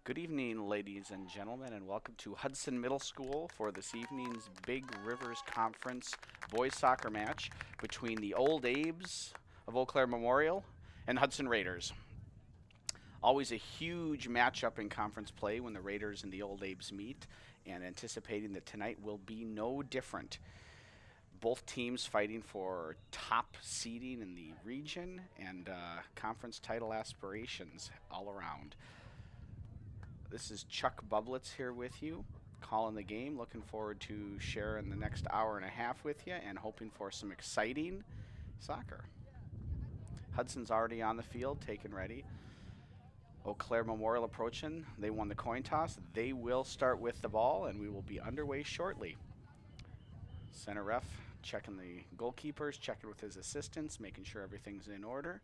Good evening, ladies and gentlemen, and welcome to Hudson Middle School for this evening's Big Rivers Conference boys soccer match between the Old Abe's of Eau Claire Memorial and Hudson Raiders. Always a huge matchup in conference play when the Raiders and the Old Abe's meet, and anticipating that tonight will be no different. Both teams fighting for top seeding in the region and conference title aspirations all around. This is Chuck Bublitz here with you, calling the game. Looking forward to sharing the next hour and a half with you and hoping for some exciting soccer. Hudson's already on the field, taken ready. Eau Claire Memorial approaching. They won the coin toss. They will start with the ball, and we will be underway shortly. Center ref checking the goalkeepers, checking with his assistants, making sure everything's in order.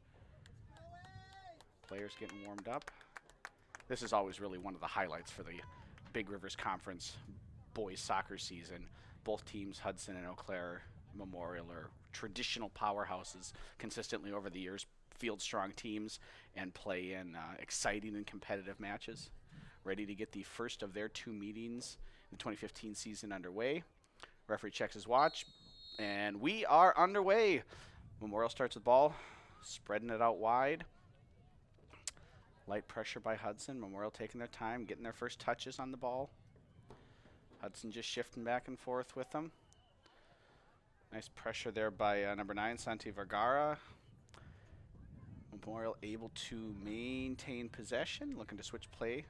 Players getting warmed up. This is always really one of the highlights for the Big Rivers Conference boys soccer season. Both teams, Hudson and Eau Claire Memorial, are traditional powerhouses consistently over the years, field strong teams, and play in exciting and competitive matches. Ready to get the first of their two meetings in the 2015 season underway. Referee checks his watch, and we are underway. Memorial starts with ball, spreading it out wide. Light pressure by Hudson. Memorial taking their time, getting their first touches on the ball. Hudson just shifting back and forth with them. Nice pressure there by number 9, Santi Vergara. Memorial able to maintain possession, looking to switch play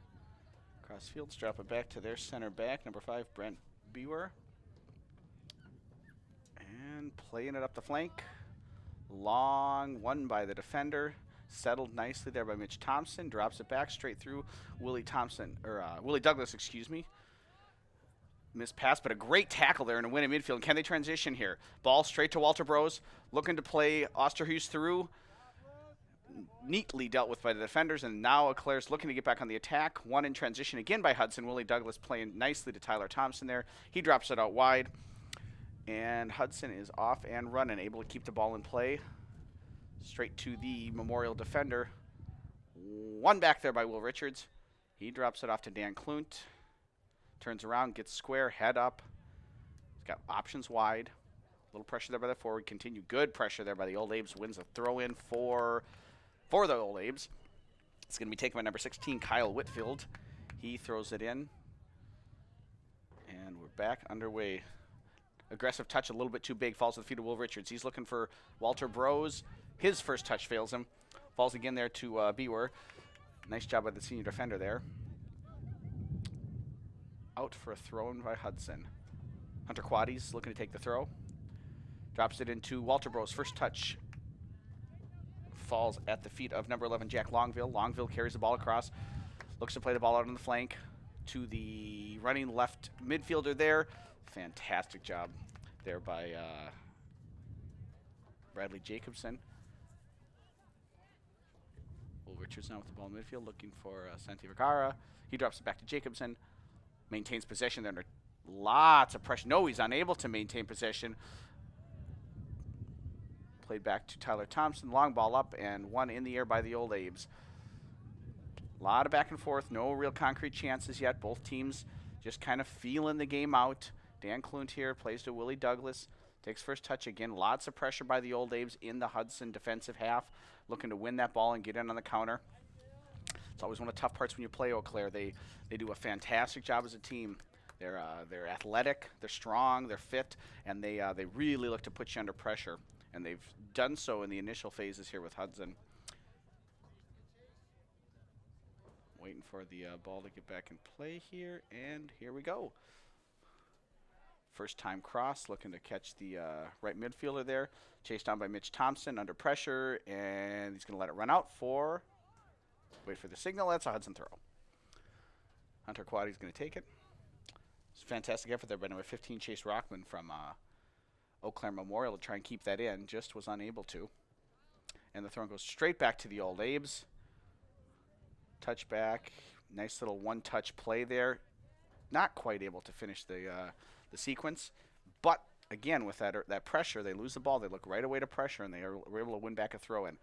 across fields, drop it back to their center back, number 5, Brent Bewer. And playing it up the flank. Long one by the defender. Settled nicely there by Mitch Thompson. Drops it back straight through Willie Douglas, excuse me. Missed pass, but a great tackle there and a win in midfield. Can they transition here? Ball straight to Walter Bros. Looking to play Osterhuis through. Neatly dealt with by the defenders, and now Eau Claire's looking to get back on the attack. One in transition again by Hudson. Willie Douglas playing nicely to Tyler Thompson there. He drops it out wide. And Hudson is off and running, able to keep the ball in play. Straight to the Memorial defender. One back there by Will Richards. He drops it off to Dan Klunt. Turns around, gets square, head up. He's got options wide. A little pressure there by the forward. Continue good pressure there by the Old Abes. Wins a throw in for the Old Abes. It's going to be taken by number 16, Kyle Whitfield. He throws it in. And we're back underway. Aggressive touch, a little bit too big. Falls to the feet of Will Richards. He's looking for Walter Bros. His first touch fails him. Falls again there to Bewer. Nice job by the senior defender there. Out for a throw in by Hudson. Hunter Quaddy's looking to take the throw. Drops it into Walter Bros. First touch falls at the feet of number 11, Jack Longville. Longville carries the ball across. Looks to play the ball out on the flank to the running left midfielder there. Fantastic job there by Bradley Jacobson. Will Richards now with the ball in midfield, looking for Santi Vergara. He drops it back to Jacobson. Maintains possession there under lots of pressure. No, he's unable to maintain possession. Played back to Tyler Thompson. Long ball up and one in the air by the Old Abes. A lot of back and forth. No real concrete chances yet. Both teams just kind of feeling the game out. Dan Klunt here plays to Willie Douglas. Takes first touch again. Lots of pressure by the Old Abes in the Hudson defensive half. Looking to win that ball and get in on the counter. It's always one of the tough parts when you play Eau Claire. They do a fantastic job as a team. They're athletic, they're strong, they're fit, and they really look to put you under pressure. And they've done so in the initial phases here with Hudson. Waiting for the ball to get back in play here, and here we go. First time cross, looking to catch the right midfielder there. Chased down by Mitch Thompson under pressure, and he's going to let it run out for, wait for the signal, that's a Hudson throw. Hunter Quaddy's going to take it. It's a fantastic effort there by number 15, Chase Rockman from Eau Claire Memorial to try and keep that in, just was unable to. And the throw goes straight back to the Old Abes. Touchback, nice little one-touch play there. Not quite able to finish the sequence, but again with that pressure, they lose the ball. They look right away to pressure, and were able to win back a throw in.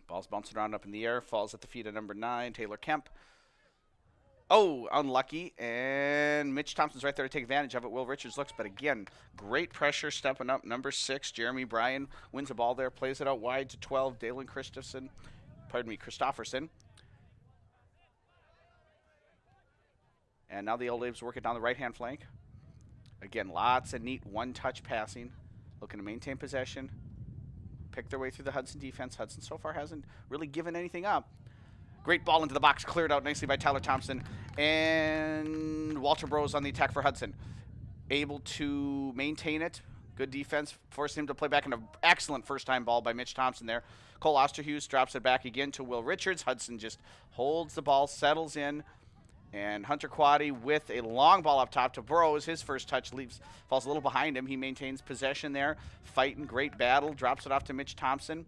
Ball's bouncing around up in the air, falls at the feet of number 9, Taylor Kemp. Oh, unlucky, and Mitch Thompson's right there to take advantage of it. Will Richards looks, but again, great pressure stepping up. Number 6, Jeremy Bryan wins the ball there, plays it out wide to 12, Dalen Christopherson. And now the Old Abe's working down the right-hand flank. Again, lots of neat one-touch passing, looking to maintain possession, pick their way through the Hudson defense. Hudson so far hasn't really given anything up. Great ball into the box, cleared out nicely by Tyler Thompson. And Walter Bros on the attack for Hudson. Able to maintain it. Good defense, forcing him to play back in an excellent first-time ball by Mitch Thompson there. Cole Osterhus drops it back again to Will Richards. Hudson just holds the ball, settles in. And Hunter Quaddy with a long ball up top to Bros. His first touch falls a little behind him. He maintains possession there. Fighting, great battle. Drops it off to Mitch Thompson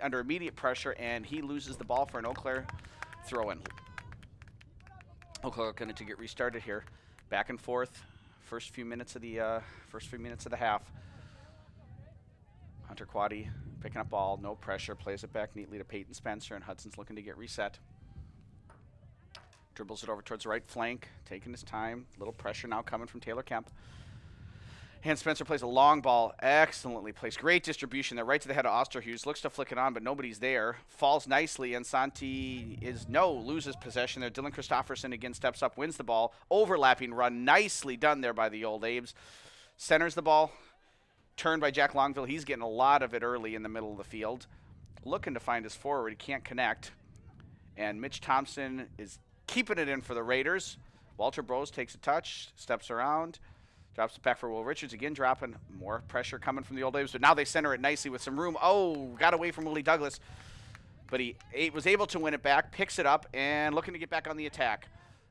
under immediate pressure, and he loses the ball for an Eau Claire throw-in. Eau Claire going to get restarted here. Back and forth. First few minutes of the half. Hunter Quaddy picking up ball, no pressure, plays it back neatly to Peyton Spencer, and Hudson's looking to get reset. Dribbles it over towards the right flank, taking his time. Little pressure now coming from Taylor Kemp. And Spencer plays a long ball, excellently placed. Great distribution there, right to the head of Osterhus. Looks to flick it on, but nobody's there. Falls nicely, and Santi loses possession there. Dylan Christopherson again steps up, wins the ball. Overlapping run, nicely done there by the Old Abes. Centers the ball, turned by Jack Longville. He's getting a lot of it early in the middle of the field. Looking to find his forward, he can't connect. And Mitch Thompson is keeping it in for the Raiders. Walter Bros takes a touch, steps around. Drops it back for Will Richards, again dropping more pressure coming from the Old Abe's, but now they center it nicely with some room. Oh, got away from Willie Douglas, but he was able to win it back, picks it up, and looking to get back on the attack.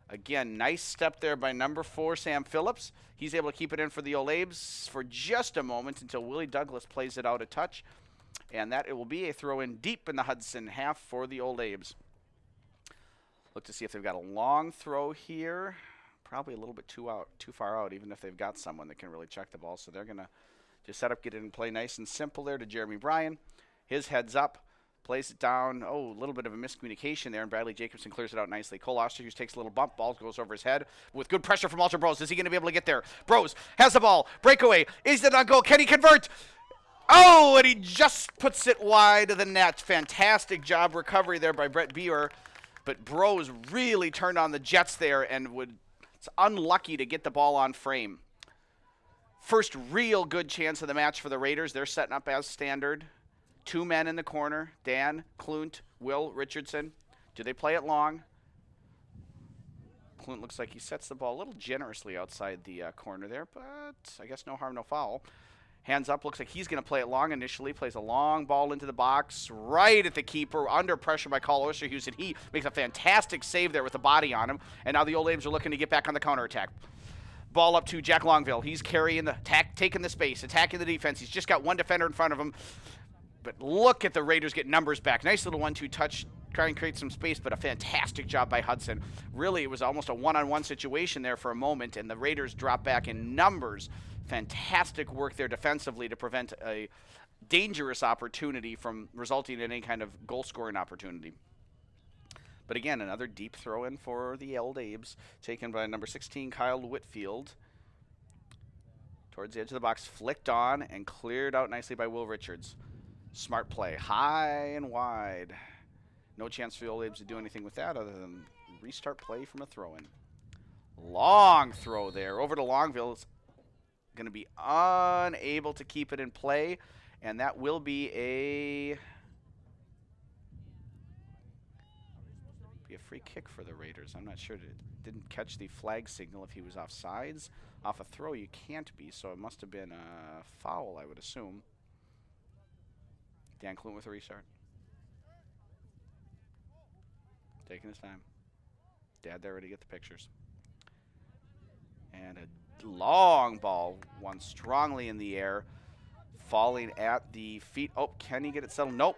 Again, nice step there by number 4, Sam Phillips. He's able to keep it in for the Old Abe's for just a moment until Willie Douglas plays it out a touch, and that it will be a throw-in deep in the Hudson half for the Old Abe's. Look to see if they've got a long throw here. Probably a little bit too far out, even if they've got someone that can really check the ball. So they're going to just set up, get it in play nice and simple there to Jeremy Bryan. His heads up, plays it down. Oh, a little bit of a miscommunication there, and Bradley Jacobson clears it out nicely. Cole Osterhus takes a little bump. Ball goes over his head with good pressure from Walter Bros. Is he going to be able to get there? Bros has the ball. Breakaway. Is it on goal? Can he convert? Oh, and he just puts it wide of the net. Fantastic job recovery there by Brett Beer. But Bros really turned on the Jets there and it's unlucky to get the ball on frame. First real good chance of the match for the Raiders. They're setting up as standard. 2 men in the corner, Dan Klunt, Will Richardson. Do they play it long? Klunt looks like he sets the ball a little generously outside the corner there, but I guess no harm, no foul. Hands up, looks like he's going to play it long initially. Plays a long ball into the box, right at the keeper, under pressure by Cole Osterhus, and he makes a fantastic save there with the body on him. And now the Old Abe's are looking to get back on the counterattack. Ball up to Jack Longville. He's carrying the attack, taking the space, attacking the defense. He's just got one defender in front of him. But look at the Raiders get numbers back. Nice little 1-2 touch, try and create some space, but a fantastic job by Hudson. Really, it was almost a one-on-one situation there for a moment, and the Raiders drop back in numbers. Fantastic work there defensively to prevent a dangerous opportunity from resulting in any kind of goal-scoring opportunity. But again, another deep throw-in for the Old Abe's, taken by number 16, Kyle Whitfield. Towards the edge of the box, flicked on and cleared out nicely by Will Richards. Smart play, high and wide. No chance for the Old Abe's to do anything with that other than restart play from a throw-in. Long throw there over to Longville. It's going to be unable to keep it in play, and that will be a free kick for the Raiders. I'm not sure. Didn't catch the flag signal if he was offsides. Off a throw, you can't be, so it must have been a foul, I would assume. Dan Klunt with a restart. Taking his time. Dad there ready to get the pictures. And a long ball, one strongly in the air, falling at the feet. Oh, can he get it settled? Nope.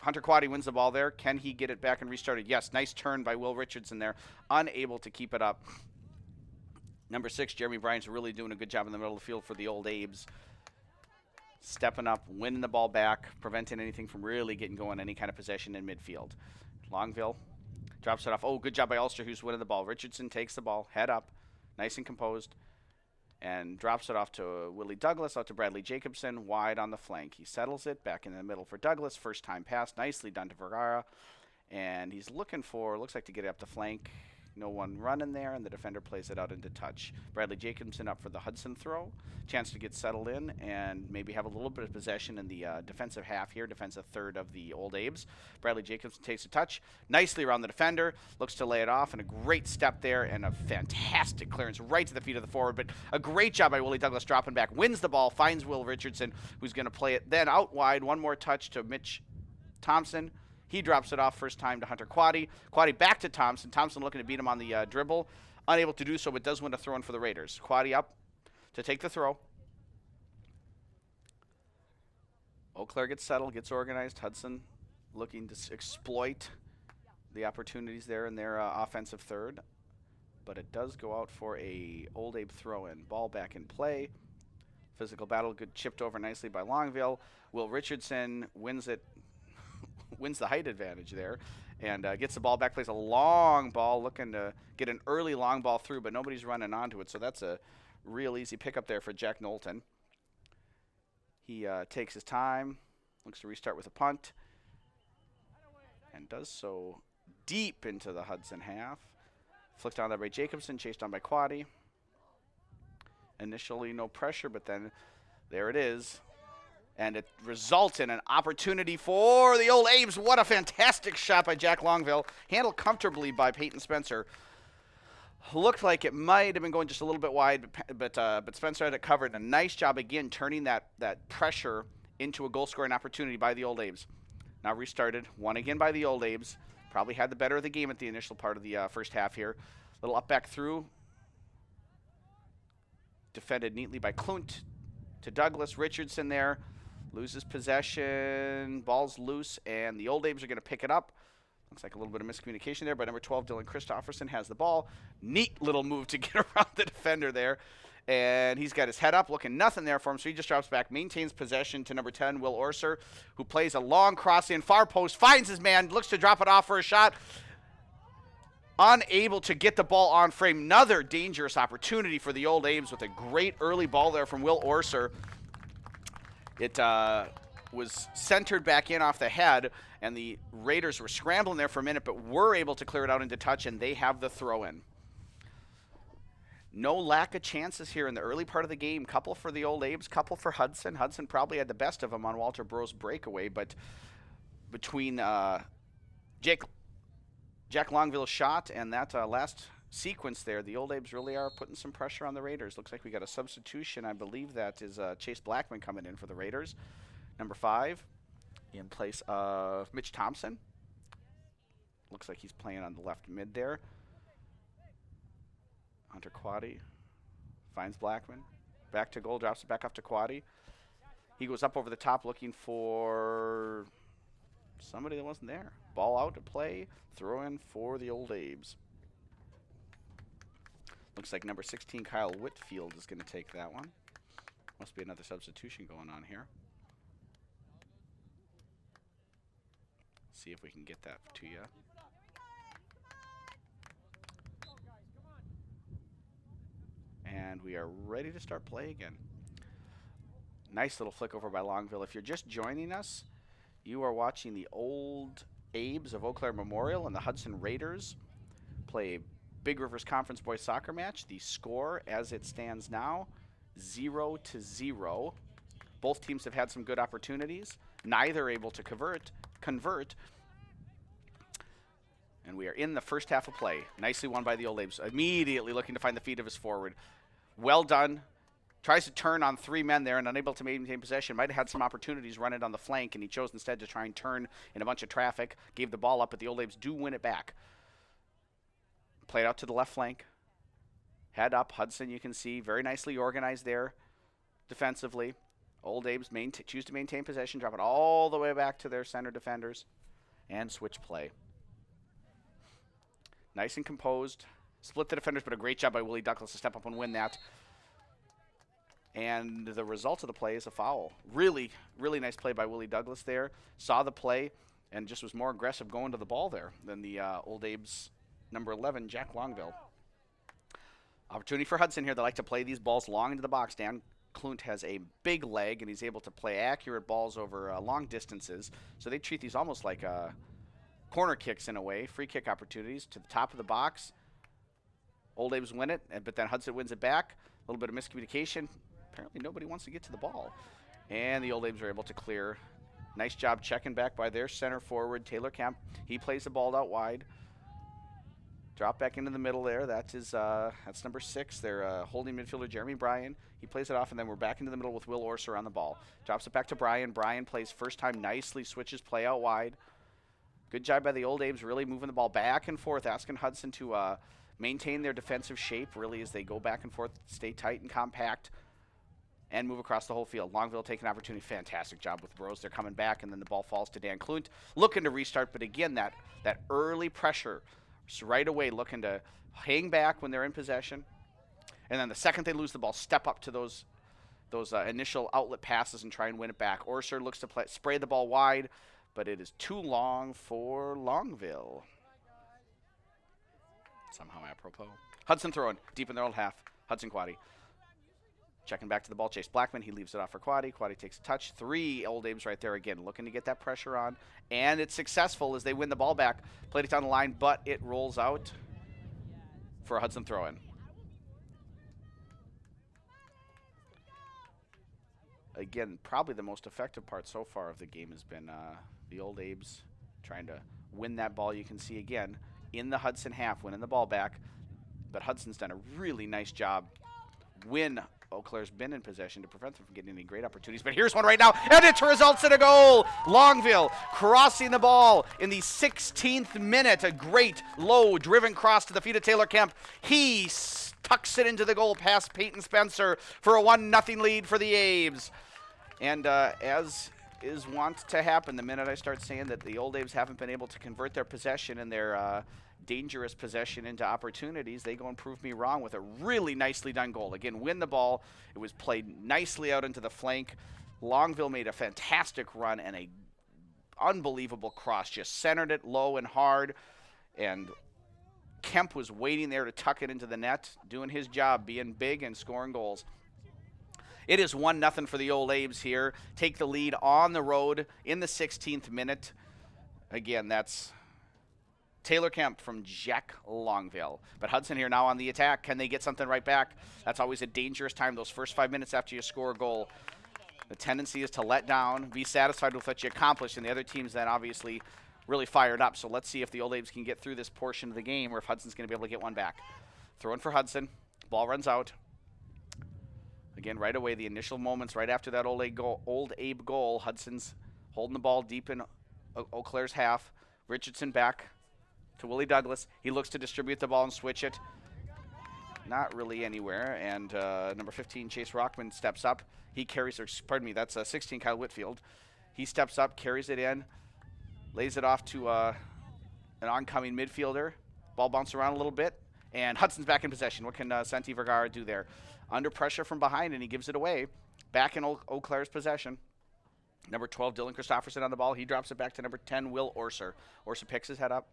Hunter Quaddy wins the ball there. Can he get it back and restart it? Yes, nice turn by Will Richardson there. Unable to keep it up. Number 6, Jeremy Bryan's really doing a good job in the middle of the field for the Old Abe's. stepping up, winning the ball back, preventing anything from really getting going, any kind of possession in midfield. Longville drops it off. Oh, good job by Ulster, who's winning the ball. Richardson takes the ball, head up, nice and composed, and drops it off to Willie Douglas, out to Bradley Jacobson, wide on the flank. He settles it back in the middle for Douglas. First time pass, nicely done to Vergara. And he's looking for, looks like to get it up the flank. No one running there, and the defender plays it out into touch. Bradley Jacobson up for the Hudson throw. Chance to get settled in and maybe have a little bit of possession in the defensive half here, defensive third of the Old Abes. Bradley Jacobson takes a touch, nicely around the defender, looks to lay it off, and a great step there and a fantastic clearance right to the feet of the forward. But a great job by Willie Douglas dropping back, wins the ball, finds Will Richardson, who's going to play it then out wide. One more touch to Mitch Thompson. He drops it off first time to Hunter Quaddy. Quaddy back to Thompson. Thompson looking to beat him on the dribble. Unable to do so, but does win a throw in for the Raiders. Quaddy up to take the throw. Eau Claire gets settled, gets organized. Hudson looking to exploit the opportunities there in their offensive third. But it does go out for a Old Abe throw-in. Ball back in play. Physical battle, good chipped over nicely by Longville. Will Richardson wins it. Wins the height advantage there and gets the ball back, plays a long ball, looking to get an early long ball through, but nobody's running onto it, so that's a real easy pickup there for Jack Knowlton. He takes his time, looks to restart with a punt, and does so deep into the Hudson half. Flicked on there by Jacobson, chased on by Quaddy. Initially no pressure, but then there it is. And it results in an opportunity for the Old Abes. What a fantastic shot by Jack Longville. Handled comfortably by Peyton Spencer. Looked like it might have been going just a little bit wide, but Spencer had it covered. A nice job again turning that pressure into a goal-scoring opportunity by the Old Abes. Now restarted. One again by the Old Abes. Probably had the better of the game at the initial part of the first half here. Little up back through. Defended neatly by Klunt to Douglas. Richardson there. Loses possession, ball's loose, and the Old Abes are going to pick it up. Looks like a little bit of miscommunication there, but number 12, Dylan Christofferson, has the ball. Neat little move to get around the defender there. And he's got his head up, looking nothing there for him, so he just drops back, maintains possession to number 10, Will Orser, who plays a long cross in, far post, finds his man, looks to drop it off for a shot. Unable to get the ball on frame. Another dangerous opportunity for the Old Abes with a great early ball there from Will Orser. It was centered back in off the head, and the Raiders were scrambling there for a minute, but were able to clear it out into touch, and they have the throw-in. No lack of chances here in the early part of the game. Couple for the Old Abes, couple for Hudson. Hudson probably had the best of them on Walter Burrow's breakaway, but between Jack Longville's shot and that last sequence there, the Old Abes really are putting some pressure on the Raiders. Looks like we got a substitution. I believe that is Chase Blackman coming in for the Raiders. Number 5 in place of Mitch Thompson. Looks like he's playing on the left mid there. Hunter Quaddy finds Blackman. Back to goal, drops it back off to Quaddy. He goes up over the top looking for somebody that wasn't there. Ball out to play. Throw in for the Old Abes. Looks like number 16, Kyle Whitfield, is going to take that one. Must be another substitution going on here. See if we can get that to you. And we are ready to start play again. Nice little flick over by Longville. If you're just joining us, you are watching the Old Abes of Eau Claire Memorial and the Hudson Raiders play Big Rivers Conference Boys Soccer match. The score, as it stands now, 0-0. Both teams have had some good opportunities. Neither able to convert. And we are in the first half of play. Nicely won by the Old Abes. Immediately looking to find the feet of his forward. Well done. Tries to turn on 3 men there and unable to maintain possession. Might have had some opportunities run it on the flank, and he chose instead to try and turn in a bunch of traffic. Gave the ball up, but the Old Abes do win it back. Played out to the left flank. Head up. Hudson, you can see, very nicely organized there defensively. Old Abes choose to maintain possession, drop it all the way back to their center defenders, and switch play. Nice and composed. Split the defenders, but a great job by Willie Douglas to step up and win that. And the result of the play is a foul. Really, really nice play by Willie Douglas there. Saw the play and just was more aggressive going to the ball there than the Old Abe's number 11, Jack Longville. Opportunity for Hudson here. They like to play these balls long into the box. Dan Klunt has a big leg, and he's able to play accurate balls over long distances. So they treat these almost like corner kicks in a way, free kick opportunities to the top of the box. Old Abe's win it, but then Hudson wins it back. A little bit of miscommunication. Apparently nobody wants to get to the ball. And the Old Abe's are able to clear. Nice job checking back by their center forward, Taylor Kemp. He plays the ball out wide. Drop back into the middle there. That's number 6. Their holding midfielder, Jeremy Bryan. He plays it off, and then we're back into the middle with Will Orser on the ball. Drops it back to Bryan. Bryan plays first time nicely, switches play out wide. Good job by the Old Abe's, really moving the ball back and forth, asking Hudson to maintain their defensive shape, really, as they go back and forth, stay tight and compact, and move across the whole field. Longville taking opportunity. Fantastic job with Bros. They're coming back, and then the ball falls to Dan Klunt. Looking to restart, but again, that early pressure, so right away looking to hang back when they're in possession. And then the second they lose the ball, step up to those initial outlet passes and try and win it back. Orser looks to spray the ball wide, but it is too long for Longville. Somehow apropos. Hudson throwing deep in their own half. Hudson Quaddy. Checking back to the ball, Chase Blackman. He leaves it off for Quaddy. Quaddy takes a touch. 3 Old Abe's right there again, looking to get that pressure on. And it's successful as they win the ball back. Played it down the line, but it rolls out for a Hudson throw-in. Again, probably the most effective part so far of the game has been the Old Abe's trying to win that ball. You can see again in the Hudson half, winning the ball back. But Hudson's done a really nice job when Eau Claire's been in possession to prevent them from getting any great opportunities. But here's one right now, and it results in a goal. Longville crossing the ball in the 16th minute. A great low driven cross to the feet of Taylor Kemp. He tucks it into the goal past Peyton Spencer for a 1-0 lead for the Abe's. And as is wont to happen, the minute I start saying that the Old Abe's haven't been able to convert their possession and their dangerous possession into opportunities, they go and prove me wrong with a really nicely done goal. Again, win the ball. It was played nicely out into the flank. Longville made a fantastic run and a unbelievable cross. Just centered it low and hard. And Kemp was waiting there to tuck it into the net, doing his job, being big and scoring goals. It is 1-0 for the Old Abe's here. Take the lead on the road in the 16th minute. Again, that's Taylor Kemp from Jack Longville. But Hudson here now on the attack. Can they get something right back? That's always a dangerous time, those first 5 minutes after you score a goal. The tendency is to let down, be satisfied with what you accomplished, and the other team's then obviously really fired up. So let's see if the Old Abe's can get through this portion of the game or if Hudson's going to be able to get one back. Throw in for Hudson. Ball runs out. Again, right away, the initial moments right after that Old Abe goal, Hudson's holding the ball deep in Eau Claire's half. Richardson back to Willie Douglas. He looks to distribute the ball and switch it. Not really anywhere. And number 15, Chase Rockman, steps up. He carries, or pardon me, that's 16, Kyle Whitfield. He steps up, carries it in, lays it off to an oncoming midfielder. Ball bounces around a little bit, and Hudson's back in possession. What can Santi Vergara do there? Under pressure from behind, and he gives it away. Back in Eau Claire's possession. Number 12, Dylan Christopherson on the ball. He drops it back to number 10, Will Orser. Orser picks his head up,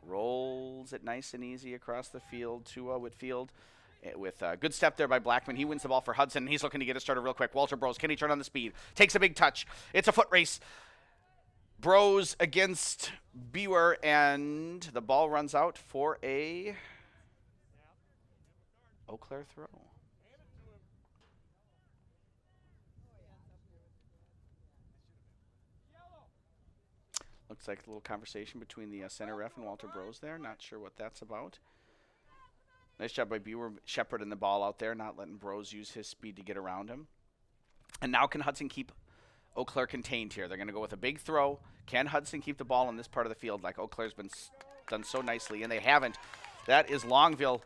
rolls it nice and easy across the field to Whitfield. With a good step there by Blackman. He wins the ball for Hudson, and he's looking to get it started real quick. Walter Bros, can he turn on the speed? Takes a big touch. It's a foot race. Bros against Bewer, and the ball runs out for a Eau Claire throw. Looks like a little conversation between the center ref and Walter Bros there. Not sure what that's about. Nice job by Bewer shepherding the ball out there, not letting Bros use his speed to get around him. And now can Hudson keep Eau Claire contained here? They're going to go with a big throw. Can Hudson keep the ball in this part of the field like Eau Claire's been done so nicely? And they haven't. That is Longville,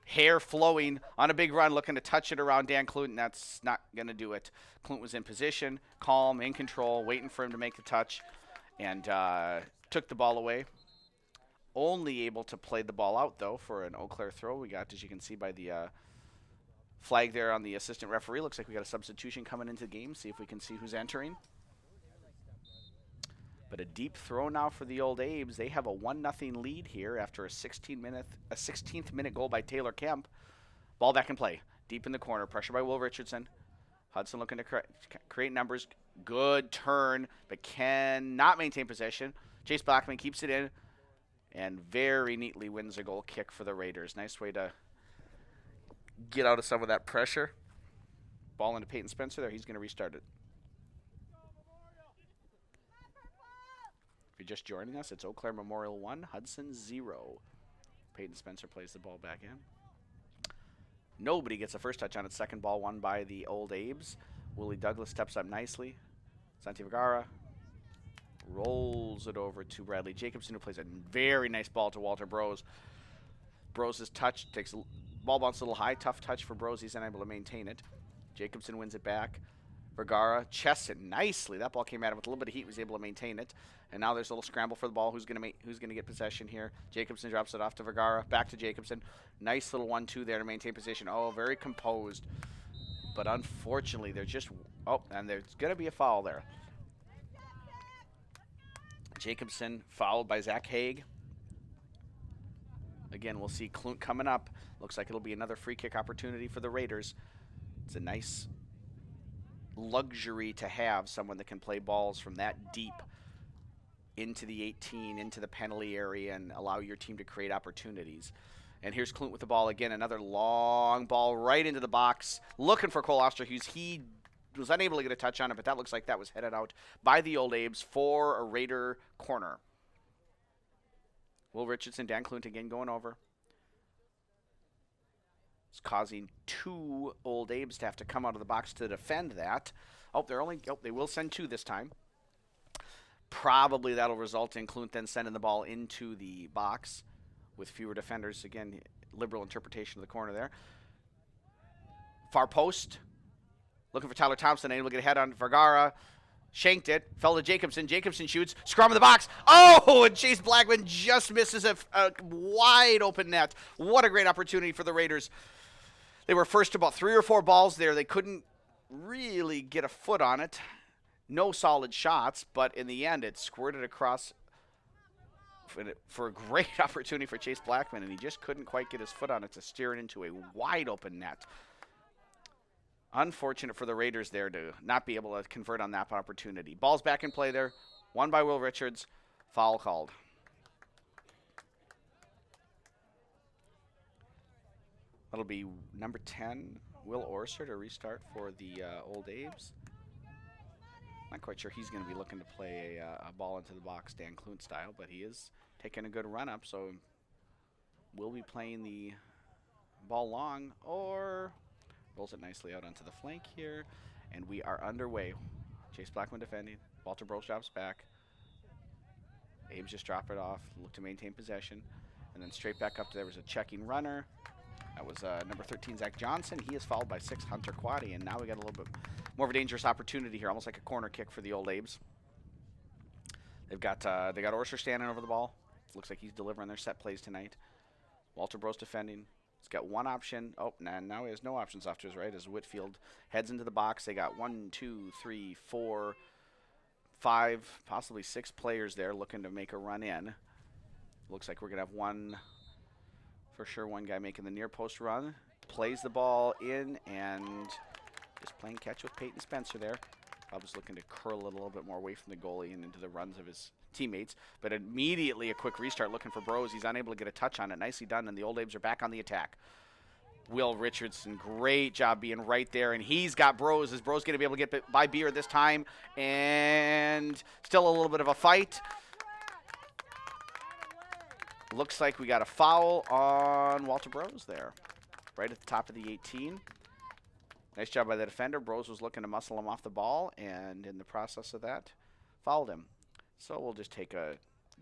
hair flowing on a big run, looking to touch it around Dan Klunt, and that's not going to do it. Klunt was in position, calm, in control, waiting for him to make the touch, and took the ball away. Only able to play the ball out, though, for an Eau Claire throw. We got, as you can see by the Flag there on the assistant referee. Looks like we got a substitution coming into the game. See if we can see who's entering. But a deep throw now for the Old Abes. They have a 1-0 lead here after a 16th minute goal by Taylor Kemp. Ball back in play. Deep in the corner. Pressure by Will Richardson. Hudson looking to create numbers. Good turn, but cannot maintain possession. Chase Blackman keeps it in and very neatly wins a goal kick for the Raiders. Nice way to get out of some of that pressure. Ball into Peyton Spencer there. He's going to restart it. If you're just joining us, it's Eau Claire Memorial 1, Hudson 0. Peyton Spencer plays the ball back in. Nobody gets a first touch on it. Second ball won by the Old Abes. Willie Douglas steps up nicely. Santi Vergara rolls it over to Bradley Jacobson, who plays a very nice ball to Walter Brose. Brose's touch takes ball bounce a little high. Tough touch for Brose. He's unable to maintain it. Jacobson wins it back. Vergara chests it nicely. That ball came at him with a little bit of heat. Was able to maintain it. And now there's a little scramble for the ball. Who's going to get possession here? Jacobson drops it off to Vergara. Back to Jacobson. Nice little 1-2 there to maintain position. Oh, very composed. But unfortunately, they're just... Oh, and there's going to be a foul there. Jacobson fouled by Zach Haig. Again, we'll see Clunt coming up. Looks like it'll be another free kick opportunity for the Raiders. It's a nice luxury to have someone that can play balls from that deep into the 18, into the penalty area, and allow your team to create opportunities. And here's Clunt with the ball again. Another long ball right into the box. Looking for Cole Osterhus. He was unable to get a touch on it, but that looks like that was headed out by the Old Abes for a Raider corner. Will Richardson, Dan Clunt again going over. It's causing two Old Abes to have to come out of the box to defend that. They will send two this time. Probably that'll result in Clunt then sending the ball into the box with fewer defenders. Again, liberal interpretation of the corner there. Far post. Looking for Tyler Thompson. Able to get a head on Vergara. Shanked it. Fell to Jacobson. Jacobson shoots. Scrum in the box. Oh, and Chase Blackman just misses a wide open net. What a great opportunity for the Raiders. They were first to about 3 or 4 balls there. They couldn't really get a foot on it. No solid shots, but in the end, it squirted across for a great opportunity for Chase Blackman, and he just couldn't quite get his foot on it to steer it into a wide open net. Unfortunate for the Raiders there to not be able to convert on that opportunity. Ball's back in play there. Won by Will Richards. Foul called. That'll be number 10, Will Orser, to restart for the Old Abes. Not quite sure he's going to be looking to play a ball into the box Dan Clunt style, but he is taking a good run up, so we'll be playing the ball long or rolls it nicely out onto the flank here, and we are underway. Chase Blackman defending. Walter Brose drops back. Abes just drop it off, look to maintain possession, and then straight back up to there was a checking runner. That was number 13, Zach Johnson. He is fouled by 6, Hunter Quaddy, and now we got a little bit more of a dangerous opportunity here, almost like a corner kick for the Old Abes. They got Orser standing over the ball. Looks like he's delivering their set plays tonight. Walter Brose defending. He's got one option. Oh, now he has no options off to his right as Whitfield heads into the box. They got 1, 2, 3, 4, 5, possibly 6 players there looking to make a run in. Looks like we're going to have one guy making the near post run. Plays the ball in and just playing catch with Peyton Spencer there. I was looking to curl it a little bit more away from the goalie and into the runs of his teammates. But immediately a quick restart looking for Brose. He's unable to get a touch on it. Nicely done, and the Old Abes are back on the attack. Will Richardson, great job being right there, and he's got Brose. Is Brose going to be able to get by Beer this time? And still a little bit of a fight. Looks like we got a foul on Walter Brose there, right at the top of the 18. Nice job by the defender. Brose was looking to muscle him off the ball, and in the process of that, fouled him. So we'll just take a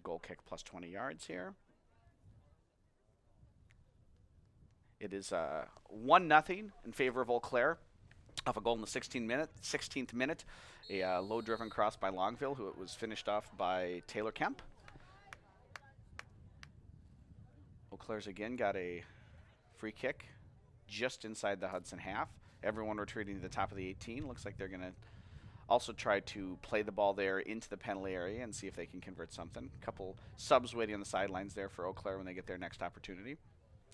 goal kick plus 20 yards here. It is 1-0 in favor of Eau Claire off a goal in the 16th minute. A low-driven cross by Longville, who it was finished off by Taylor Kemp. Eau Claire's again got a free kick. just inside the Hudson half. Everyone retreating to the top of the 18. Looks like they're going to also try to play the ball there into the penalty area and see if they can convert something. A couple subs waiting on the sidelines there for Eau Claire when they get their next opportunity.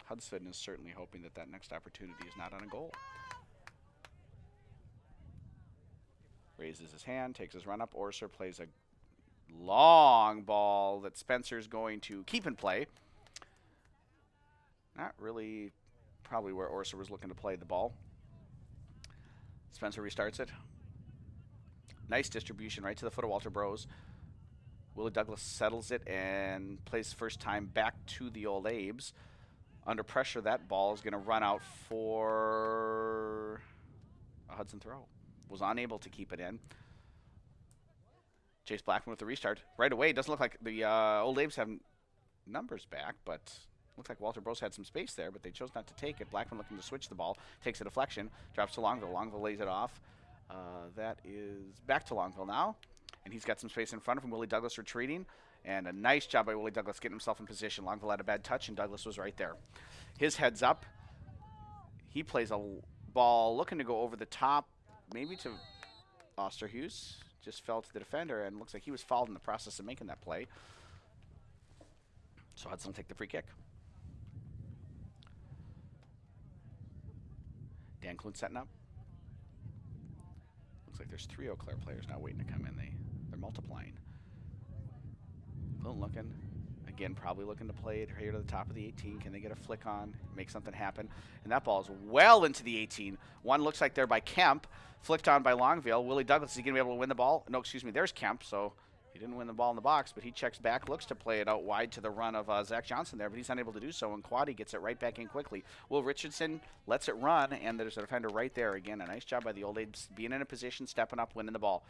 Hudson is certainly hoping that that next opportunity is not on a goal. Raises his hand, takes his run up. Orser plays a long ball that Spencer's going to keep in play. Not really probably where Orser was looking to play the ball. Spencer restarts it. Nice distribution right to the foot of Walter Bros. Willie Douglas settles it and plays first time back to the Old Abes. Under pressure, that ball is going to run out for a Hudson throw. Was unable to keep it in. Chase Blackman with the restart. Right away, it doesn't look like the Old Abes have numbers back, but looks like Walter Bros had some space there, but they chose not to take it. Blackman looking to switch the ball. Takes a deflection. Drops to Longville. Longville lays it off. That is back to Longville now. And he's got some space in front of him. Willie Douglas retreating. And a nice job by Willie Douglas getting himself in position. Longville had a bad touch, and Douglas was right there. His head's up. He plays a ball looking to go over the top, maybe to Osterhues. Just fell to the defender, and looks like he was fouled in the process of making that play. So Hudson will take the free kick. Dan Clune setting up. Looks like there's 3 Eau Claire players now waiting to come in. They're multiplying. Clune looking. Again, probably looking to play it here to the top of the 18. Can they get a flick on, make something happen? And that ball is well into the 18. One looks like there by Kemp. Flicked on by Longville. Willie Douglas, is he going to be able to win the ball? No, excuse me, there's Kemp. So he didn't win the ball in the box, but he checks back, looks to play it out wide to the run of Zach Johnson there, but he's unable to do so, and Quaddy gets it right back in quickly. Will Richardson lets it run, and there's a defender right there. Again, a nice job by the Old Abes being in a position, stepping up, winning the ball.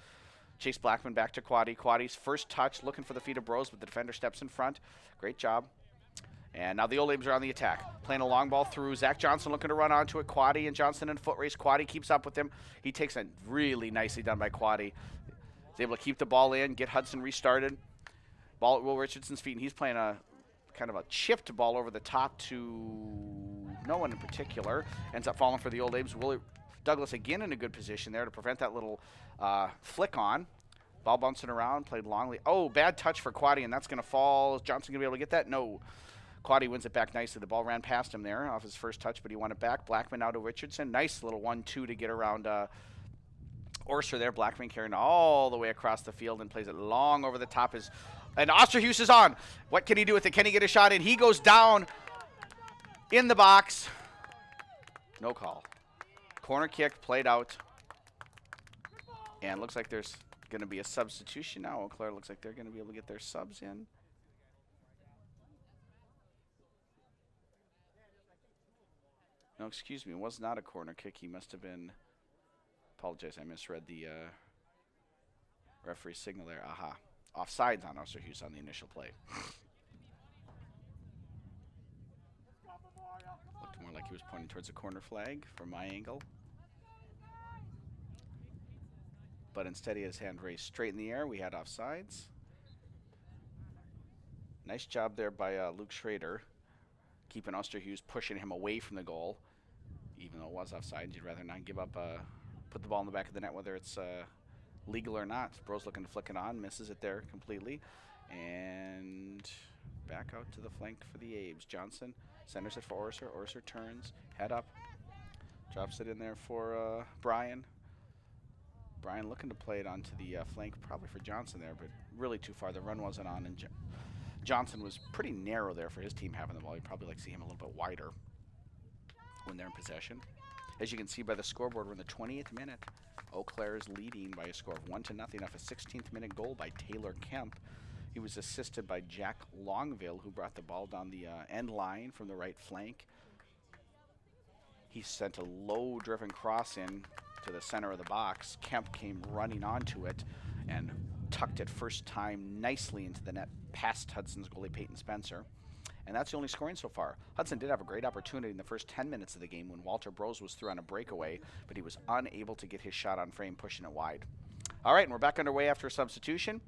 Chase Blackman back to Quaddy. Quaddy's first touch, looking for the feet of Bros, but the defender steps in front. Great job. And now the Old Abes are on the attack. Playing a long ball through. Zach Johnson looking to run onto it. Quaddy and Johnson in a foot race. Quaddy keeps up with him. He takes it really nicely done by Quaddy. He's able to keep the ball in, get Hudson restarted. Ball at Will Richardson's feet, and he's playing a kind of a chipped ball over the top to no one in particular. Ends up falling for the Old Abes. Willie Douglas again in a good position there to prevent that little flick on. Ball bouncing around, played longly. Oh, bad touch for Quaddy, and that's going to fall. Is Johnson going to be able to get that? No. Quaddy wins it back nicely. The ball ran past him there off his first touch, but he won it back. Blackman now to Richardson. Nice little 1-2 to get around Orser there. Blackman carrying all the way across the field and plays it long over the top. And Osterhues is on. What can he do with it? Can he get a shot in? He goes down in the box. No call. Corner kick played out. And looks like there's going to be a substitution now. Eau Claire looks like they're going to be able to get their subs in. No, excuse me. It was not a corner kick. He must have been. Apologize, I misread the referee signal there. Aha. Offsides on Osterhues on the initial play. Looked more like he was pointing towards a corner flag from my angle. But instead he had his hand raised straight in the air. We had offsides. Nice job there by Luke Schrader, keeping Osterhues, pushing him away from the goal. Even though it was offside, you'd rather not give up, put the ball in the back of the net, whether it's legal or not. Bros looking to flick it on, misses it there completely. And back out to the flank for the Abes. Johnson centers it for Orser. Orser turns, head up, drops it in there for Brian. Brian looking to play it onto the flank, probably for Johnson there, but really too far. The run wasn't on, and Johnson was pretty narrow there for his team having the ball. You'd probably like to see him a little bit wider when they're in possession. As you can see by the scoreboard, we're in the 20th minute. Eau Claire is leading by a score of 1-0 off a 16th minute goal by Taylor Kemp. He was assisted by Jack Longville, who brought the ball down the end line from the right flank. He sent a low-driven cross in to the center of the box. Kemp came running onto it and tucked it first time nicely into the net past Hudson's goalie Peyton Spencer. And that's the only scoring so far. Hudson did have a great opportunity in the first 10 minutes of the game when Walter Bros was through on a breakaway, but he was unable to get his shot on frame, pushing it wide. All right, and we're back underway after a substitution.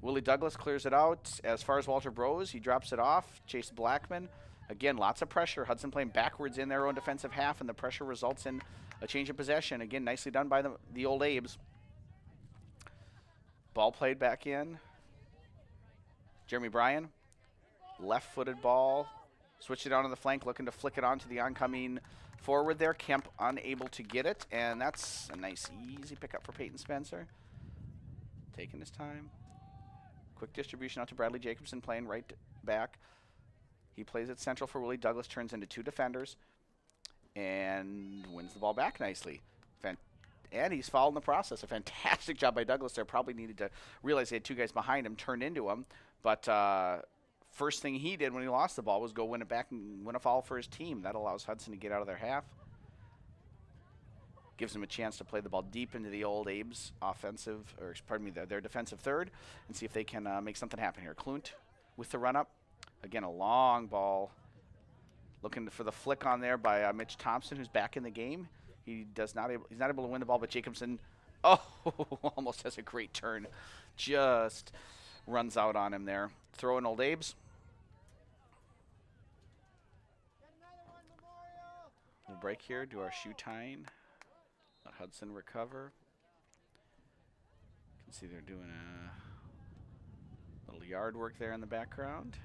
Willie Douglas clears it out. As far as Walter Bros, he drops it off. Chase Blackman Again, lots of pressure. Hudson playing backwards in their own defensive half, and the pressure results in a change of possession. Again, nicely done by the Old Abes. Ball played back in. Jeremy Bryan, left-footed ball. Switched it on to the flank, looking to flick it on to the oncoming forward there. Kemp unable to get it, and that's a nice, easy pickup for Peyton Spencer. Taking his time. Quick distribution out to Bradley Jacobson, playing right back. He plays it central for Willie Douglas, turns into two defenders, and wins the ball back nicely. And he's fouled in the process. A fantastic job by Douglas there. Probably needed to realize they had two guys behind him, turn into him. But first thing he did when he lost the ball was go win it back and win a foul for his team. That allows Hudson to get out of their half. Gives them a chance to play the ball deep into the Old Abes offensive, or pardon me, their defensive third, and see if they can make something happen here. Klunt with the run-up. Again, a long ball. Looking for the flick on there by Mitch Thompson, who's back in the game. He's not able to win the ball, but Jacobson, almost has a great turn. Just runs out on him there. Throw in Old Abes. We'll break here, do our shoe tying. Let Hudson recover. You can see they're doing a little yard work there in the background.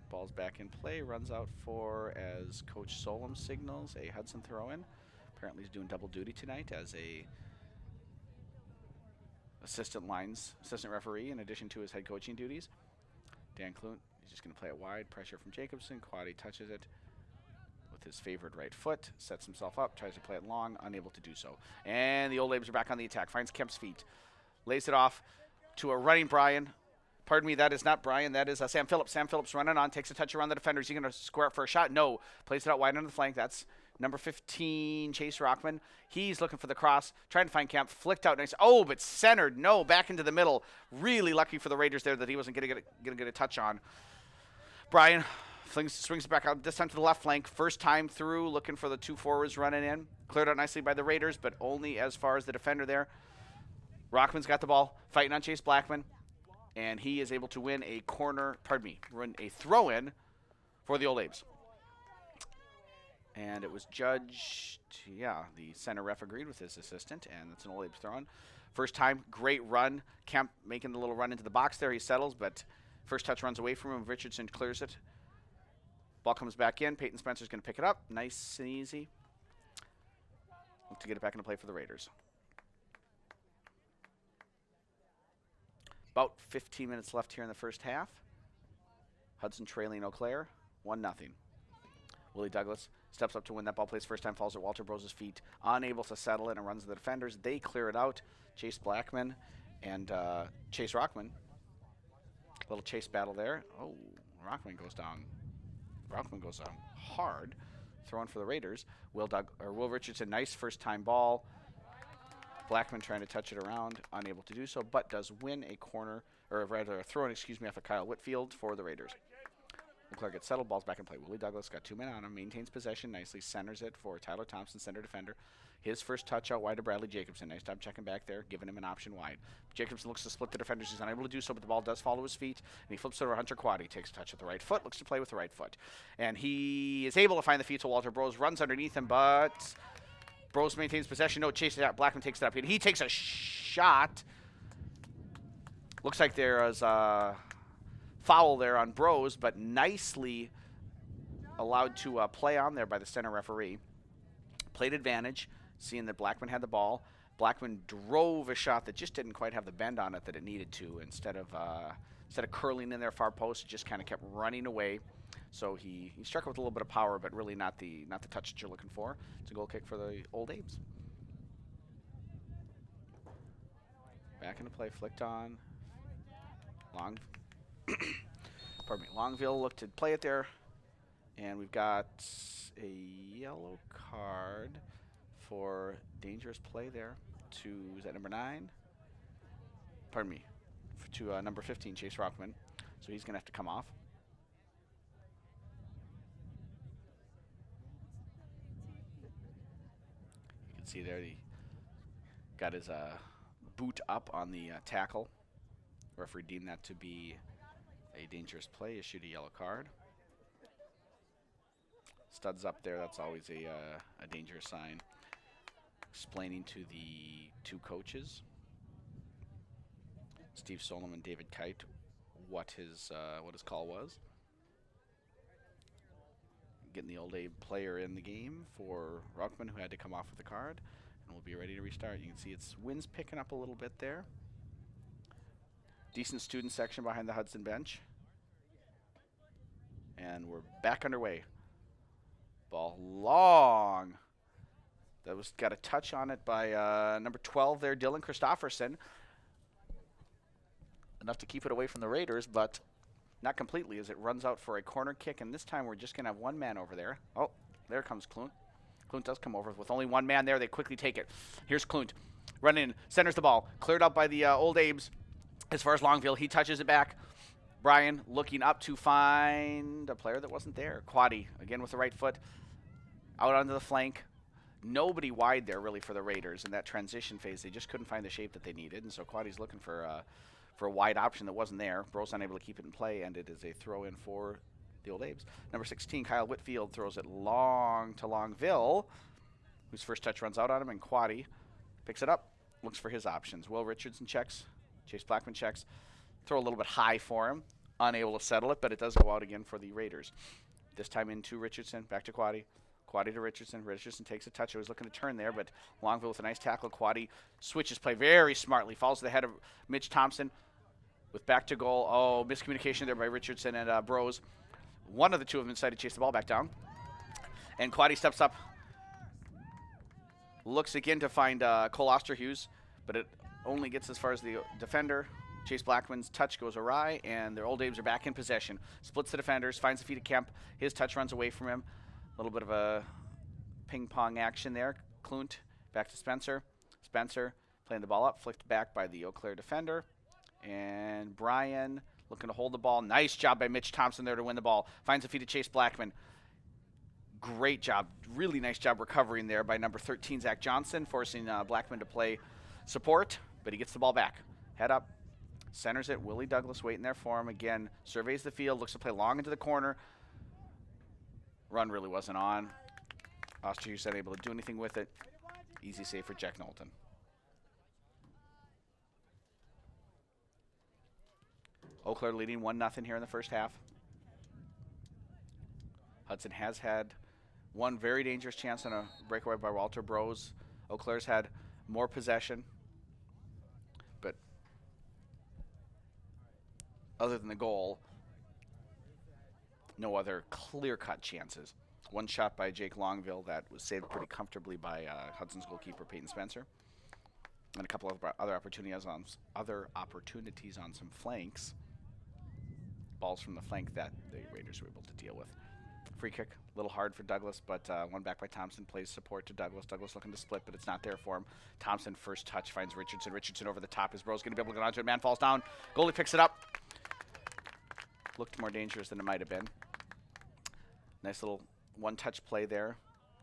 Ball's back in play, runs out for, as Coach Solom signals, a Hudson throw-in. Apparently he's doing double duty tonight as a assistant referee in addition to his head coaching duties. Dan Klunt, he's just going to play it wide. Pressure from Jacobson. Quaddy touches it with his favored right foot. Sets himself up. Tries to play it long. Unable to do so. And the Old Abes are back on the attack. Finds Kemp's feet. Lays it off to a running Bryan. Pardon me, that is not Bryan. That is Sam Phillips. Sam Phillips running on. Takes a touch around the defender. Is he going to square up for a shot? No. Plays it out wide on the flank. That's number 15, Chase Rockman. He's looking for the cross, trying to find Kemp. Flicked out nice. Oh, but centered. No, back into the middle. Really lucky for the Raiders there that he wasn't going to get a touch on. Bryan swings it back out, this time to the left flank. First time through, looking for the two forwards running in. Cleared out nicely by the Raiders, but only as far as the defender there. Rockman's got the ball, fighting on Chase Blackman. And he is able to win a run a throw-in for the Old Abes. And it was judged, the center ref agreed with his assistant, and it's an Old Abes throw-in. First time, great run. Kemp making the little run into the box there. He settles, but first touch runs away from him. Richardson clears it. Ball comes back in. Peyton Spencer's going to pick it up. Nice and easy. Look to get it back into play for the Raiders. About 15 minutes left here in the first half. Hudson trailing Eau Claire, 1-0. Willie Douglas steps up to win that ball, plays first time, falls at Walter Brose's feet, unable to settle in and runs the defenders. They clear it out. Chase Blackman and Chase Rockman. Little chase battle there. Oh, Rockman goes down. Rockman goes down hard. Throwing for the Raiders. Will Richardson, nice first time ball. Blackman trying to touch it around, unable to do so, but does win a corner, or rather a throw-in, off of Kyle Whitfield for the Raiders. Leclerc gets settled, ball's back in play. Willie Douglas got 2 men on him, maintains possession nicely, centers it for Tyler Thompson, center defender. His first touch out wide to Bradley Jacobson. Nice job checking back there, giving him an option wide. Jacobson looks to split the defenders. He's unable to do so, but the ball does fall to his feet, and he flips it over Hunter Quaddy. Takes a touch at the right foot, looks to play with the right foot. And he is able to find the feet to Walter Brose, runs underneath him, but Brose maintains possession. No, chase it out. Blackman takes it up, and he takes a shot. Looks like there is a foul there on Brose, but nicely allowed to play on there by the center referee. Played advantage, seeing that Blackman had the ball. Blackman drove a shot that just didn't quite have the bend on it that it needed to. Instead of curling in there far post, it just kind of kept running away. So he struck it with a little bit of power, but really not the touch that you're looking for. It's a goal kick for the Old Abes. Back into play, flicked on. Longville looked to play it there. And we've got a yellow card for dangerous play there is that number 9? Pardon me. To number 15, Chase Rockman. So he's going to have to come off. You can see there he got his boot up on the tackle. Referee deemed that to be a dangerous play, issued a yellow card. Studs up there. That's always a dangerous sign. Explaining to the two coaches, Steve Solom and David Kite, what his call was. Getting the Old Abe player in the game for Ruckman, who had to come off with the card, and we'll be ready to restart. You can see it's wind's picking up a little bit there. Decent student section behind the Hudson bench. And we're back underway. Ball long. That was got a touch on it by number 12 there, Dylan Christofferson. Enough to keep it away from the Raiders, but not completely as it runs out for a corner kick. And this time we're just going to have one man over there. Oh, there comes Klunt. Klunt does come over with only one man there. They quickly take it. Here's Klunt. Running in, centers the ball. Cleared up by the Old Abes as far as Longville. He touches it back. Brian looking up to find a player that wasn't there. Quaddy, again with the right foot. Out onto the flank. Nobody wide there really for the Raiders in that transition phase. They just couldn't find the shape that they needed. And so Quaddy's looking for a wide option that wasn't there. Bro's unable to keep it in play, and it is a throw-in for the Old Abes. Number 16, Kyle Whitfield, throws it long to Longville, whose first touch runs out on him, and Quaddy picks it up, looks for his options. Will Richardson checks. Chase Blackman checks. Throw a little bit high for him. Unable to settle it, but it does go out again for the Raiders. This time into Richardson, back to Quaddy. Quaddy to Richardson. Richardson takes a touch. I was looking to turn there, but Longville with a nice tackle. Quaddy switches play very smartly. Falls to the head of Mitch Thompson with back to goal. Oh, miscommunication there by Richardson and Bros. One of the two of them decided to chase the ball back down. And Quaddy steps up. Looks again to find Cole Osterhus, but it only gets as far as the defender. Chase Blackman's touch goes awry, and their Old Abes are back in possession. Splits the defenders, finds the feet of Kemp. His touch runs away from him. A little bit of a ping-pong action there. Klunt back to Spencer. Spencer playing the ball up, flicked back by the Eau Claire defender. And Brian looking to hold the ball. Nice job by Mitch Thompson there to win the ball. Finds the feet of Chase Blackman. Great job. Really nice job recovering there by number 13, Zach Johnson, forcing Blackman to play support, but he gets the ball back. Head up. Centers it. Willie Douglas waiting there for him. Again, surveys the field, looks to play long into the corner. Run really wasn't on. Osterhus unable to do anything with it. Easy save for Jack Knowlton. Eau Claire leading 1-0 here in the first half. Hudson has had one very dangerous chance on a breakaway by Walter Bros. Eau Claire's had more possession. But other than the goal, no other clear-cut chances. One shot by Jake Longville that was saved pretty comfortably by Hudson's goalkeeper, Peyton Spencer. And a couple of other opportunities on some flanks. Balls from the flank that the Raiders were able to deal with. Free kick, a little hard for Douglas, but one back by Thompson, plays support to Douglas. Douglas looking to split, but it's not there for him. Thompson, first touch, finds Richardson. Richardson over the top. His bro's going to be able to get onto it. Man falls down. Goalie picks it up. Looked more dangerous than it might have been. Nice little one-touch play there.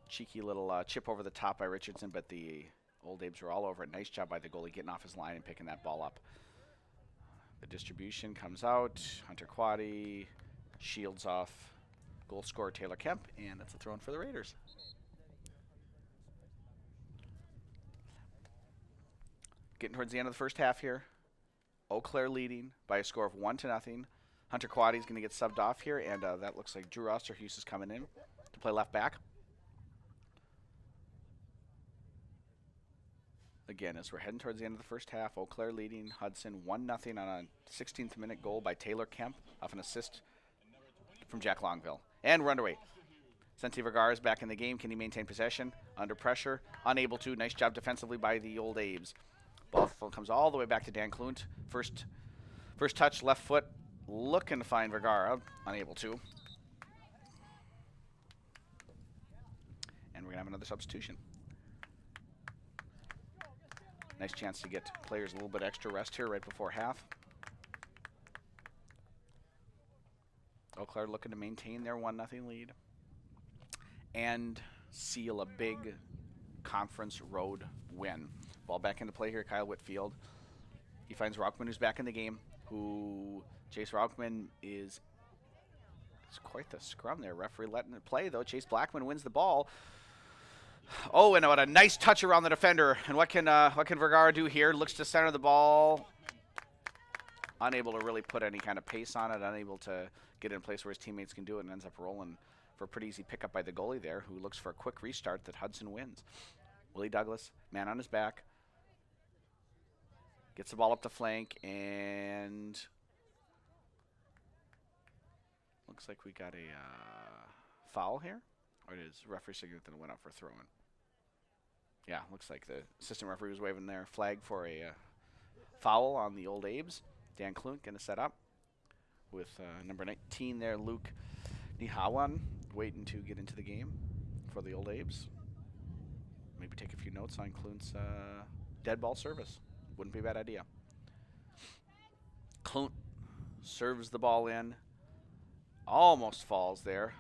Cheeky little chip over the top by Richardson, but the Old Abes were all over it. Nice job by the goalie getting off his line and picking that ball up. The distribution comes out. Hunter Quaddy shields off goal scorer Taylor Kemp, and that's a throw-in for the Raiders. Getting towards the end of the first half here. Eau Claire leading by a score of 1-0. Hunter Quaddy is going to get subbed off here, and that looks like Drew Osterhus is coming in to play left back. Again, as we're heading towards the end of the first half, Eau Claire leading Hudson 1-0 on a 16th minute goal by Taylor Kemp off an assist from Jack Longville. And we're underway. Santi Vergara is back in the game. Can he maintain possession? Under pressure. Unable to. Nice job defensively by the Old Abes. Ball comes all the way back to Dan Klunt. First touch, left foot. Looking to find Vergara. Unable to. And we're going to have another substitution. Nice chance to get players a little bit extra rest here right before half. Eau Claire looking to maintain their 1-0 lead and seal a big conference road win. Ball back into play here, Kyle Whitfield. He finds Rauchman, who's back in the game, who Chase Rauchman is It's quite the scrum there. Referee letting it play, though. Chase Blackman wins the ball. Oh, and what a nice touch around the defender. And what can Vergara do here? Looks to center the ball. Unable to really put any kind of pace on it. Unable to get in a place where his teammates can do it, and ends up rolling for a pretty easy pickup by the goalie there, who looks for a quick restart that Hudson wins. Willie Douglas, man on his back. Gets the ball up the flank, and looks like we got a foul here. Or is referee signaling that it went up for throwing? Yeah, looks like the assistant referee was waving their flag for a foul on the Old Abes. Dan Klunt going to set up with number 19 there, Luke Nihawan, waiting to get into the game for the Old Abes. Maybe take a few notes on Klunt's dead ball service. Wouldn't be a bad idea. Klunt serves the ball in. Almost falls there,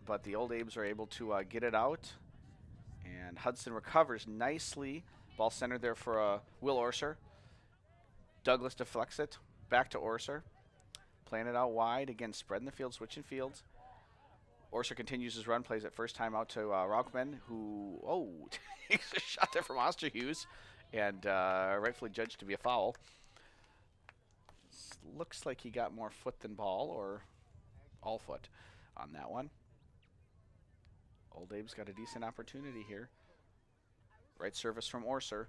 but the Old Abes are able to get it out. And Hudson recovers nicely. Ball centered there for Will Orser. Douglas deflects it. Back to Orser. Playing it out wide. Again, spreading the field, switching fields. Orser continues his run, plays it first time out to Rauchman, who, takes a shot there from Osterhus, and rightfully judged to be a foul. Looks like he got more foot than ball, or all foot on that one. Old Abe's got a decent opportunity here. Right service from Orser.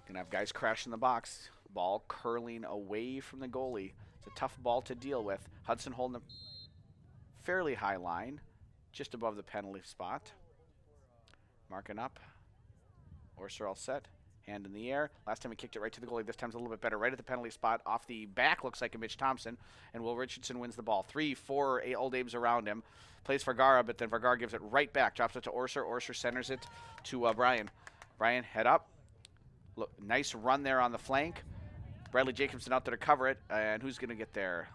Gonna have guys crash in the box. Ball curling away from the goalie. It's a tough ball to deal with. Hudson holding a fairly high line, just above the penalty spot. Marking up. Orser all set. Hand in the air. Last time he kicked it right to the goalie. This time's a little bit better. Right at the penalty spot. Off the back, looks like a Mitch Thompson. And Will Richardson wins the ball. 3-4 Old Abes around him. Plays Vergara, but then Vergara gives it right back. Drops it to Orser. Orser centers it to Brian. Brian, head up. Look, nice run there on the flank. Bradley Jacobson out there to cover it. And who's going to get there?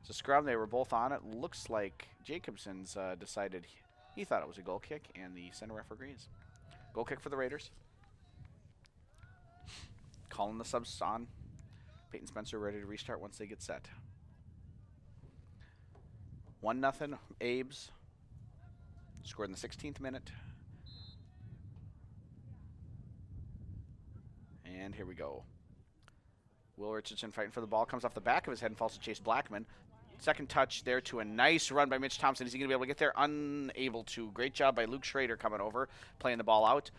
It's a scrum. They were both on it. Looks like Jacobson's decided he thought it was a goal kick, and the center ref agrees. Goal kick for the Raiders. Calling the subs on. Peyton Spencer ready to restart once they get set. 1-0 Abes. Scored in the 16th minute. And here we go. Will Richardson fighting for the ball. Comes off the back of his head and falls to Chase Blackman. Second touch there to a nice run by Mitch Thompson. Is he going to be able to get there? Unable to. Great job by Luke Schrader coming over, playing the ball out.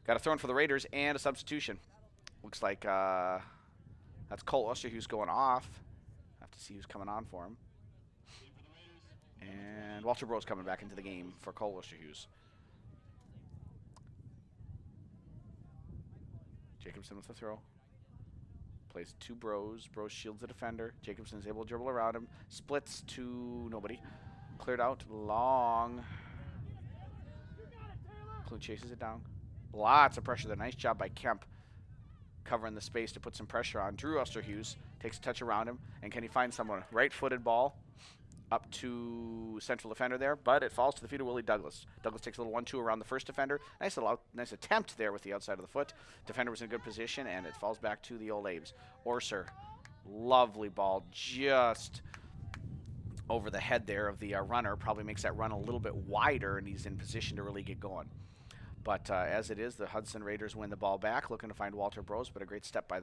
Got a throw in for the Raiders and a substitution. Looks like that's Cole Osterhus going off. Have to see who's coming on for him. And Walter Bros coming back into the game for Cole Osterhus. Jacobson with the throw. Plays to Bros. Bros shields the defender. Jacobson is able to dribble around him. Splits to nobody. Cleared out long. Clune chases it down. Lots of pressure there. Nice job by Kemp covering the space to put some pressure on. Drew Osterhus takes a touch around him. And can he find someone? Right-footed ball up to central defender there, but it falls to the feet of Willie Douglas. Douglas takes a little 1-2 around the first defender. Nice attempt there with the outside of the foot. Defender was in a good position, and it falls back to the Old Abes. Orser, lovely ball, just over the head there of the runner. Probably makes that run a little bit wider, and he's in position to really get going. But as it is, the Hudson Raiders win the ball back, looking to find Walter Bros, but a great step by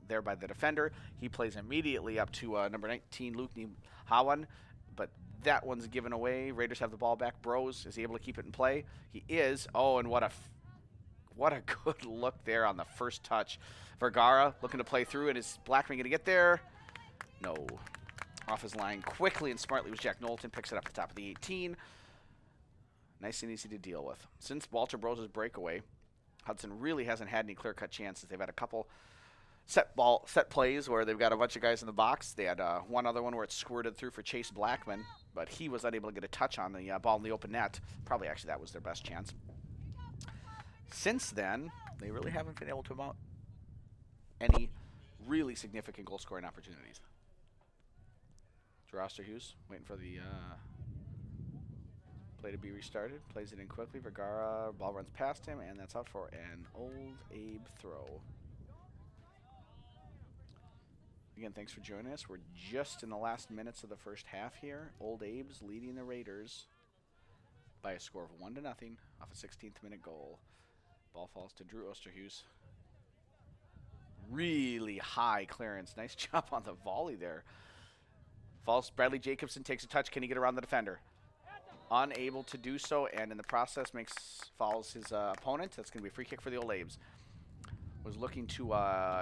there by the defender. He plays immediately up to number 19, Luke Nihawan. But that one's given away. Raiders have the ball back. Bros, is he able to keep it in play? He is. Oh, and what a good look there on the first touch. Vergara looking to play through, and is Blackman going to get there? No. Off his line quickly and smartly was Jack Knowlton. Picks it up at the top of the 18. Nice and easy to deal with. Since Walter Bros' breakaway, Hudson really hasn't had any clear-cut chances. They've had a couple set plays where they've got a bunch of guys in the box. They had one other one where it squirted through for Chase Blackman, but he was unable to get a touch on the ball in the open net. Probably actually that was their best chance. Since then, they really haven't been able to mount any really significant goal-scoring opportunities. Drew Osterhus waiting for the play to be restarted. Plays it in quickly. Vergara, ball runs past him, and that's out for an Old Abe throw. Again, thanks for joining us. We're just in the last minutes of the first half here. Old Abe's leading the Raiders by a score of 1-0 off a 16th minute goal. Ball falls to Drew Osterhuis. Really high clearance. Nice job on the volley there. Falls. Bradley Jacobson takes a touch. Can he get around the defender? Unable to do so, and in the process fouls his opponent. That's going to be a free kick for the Old Abes. Was looking to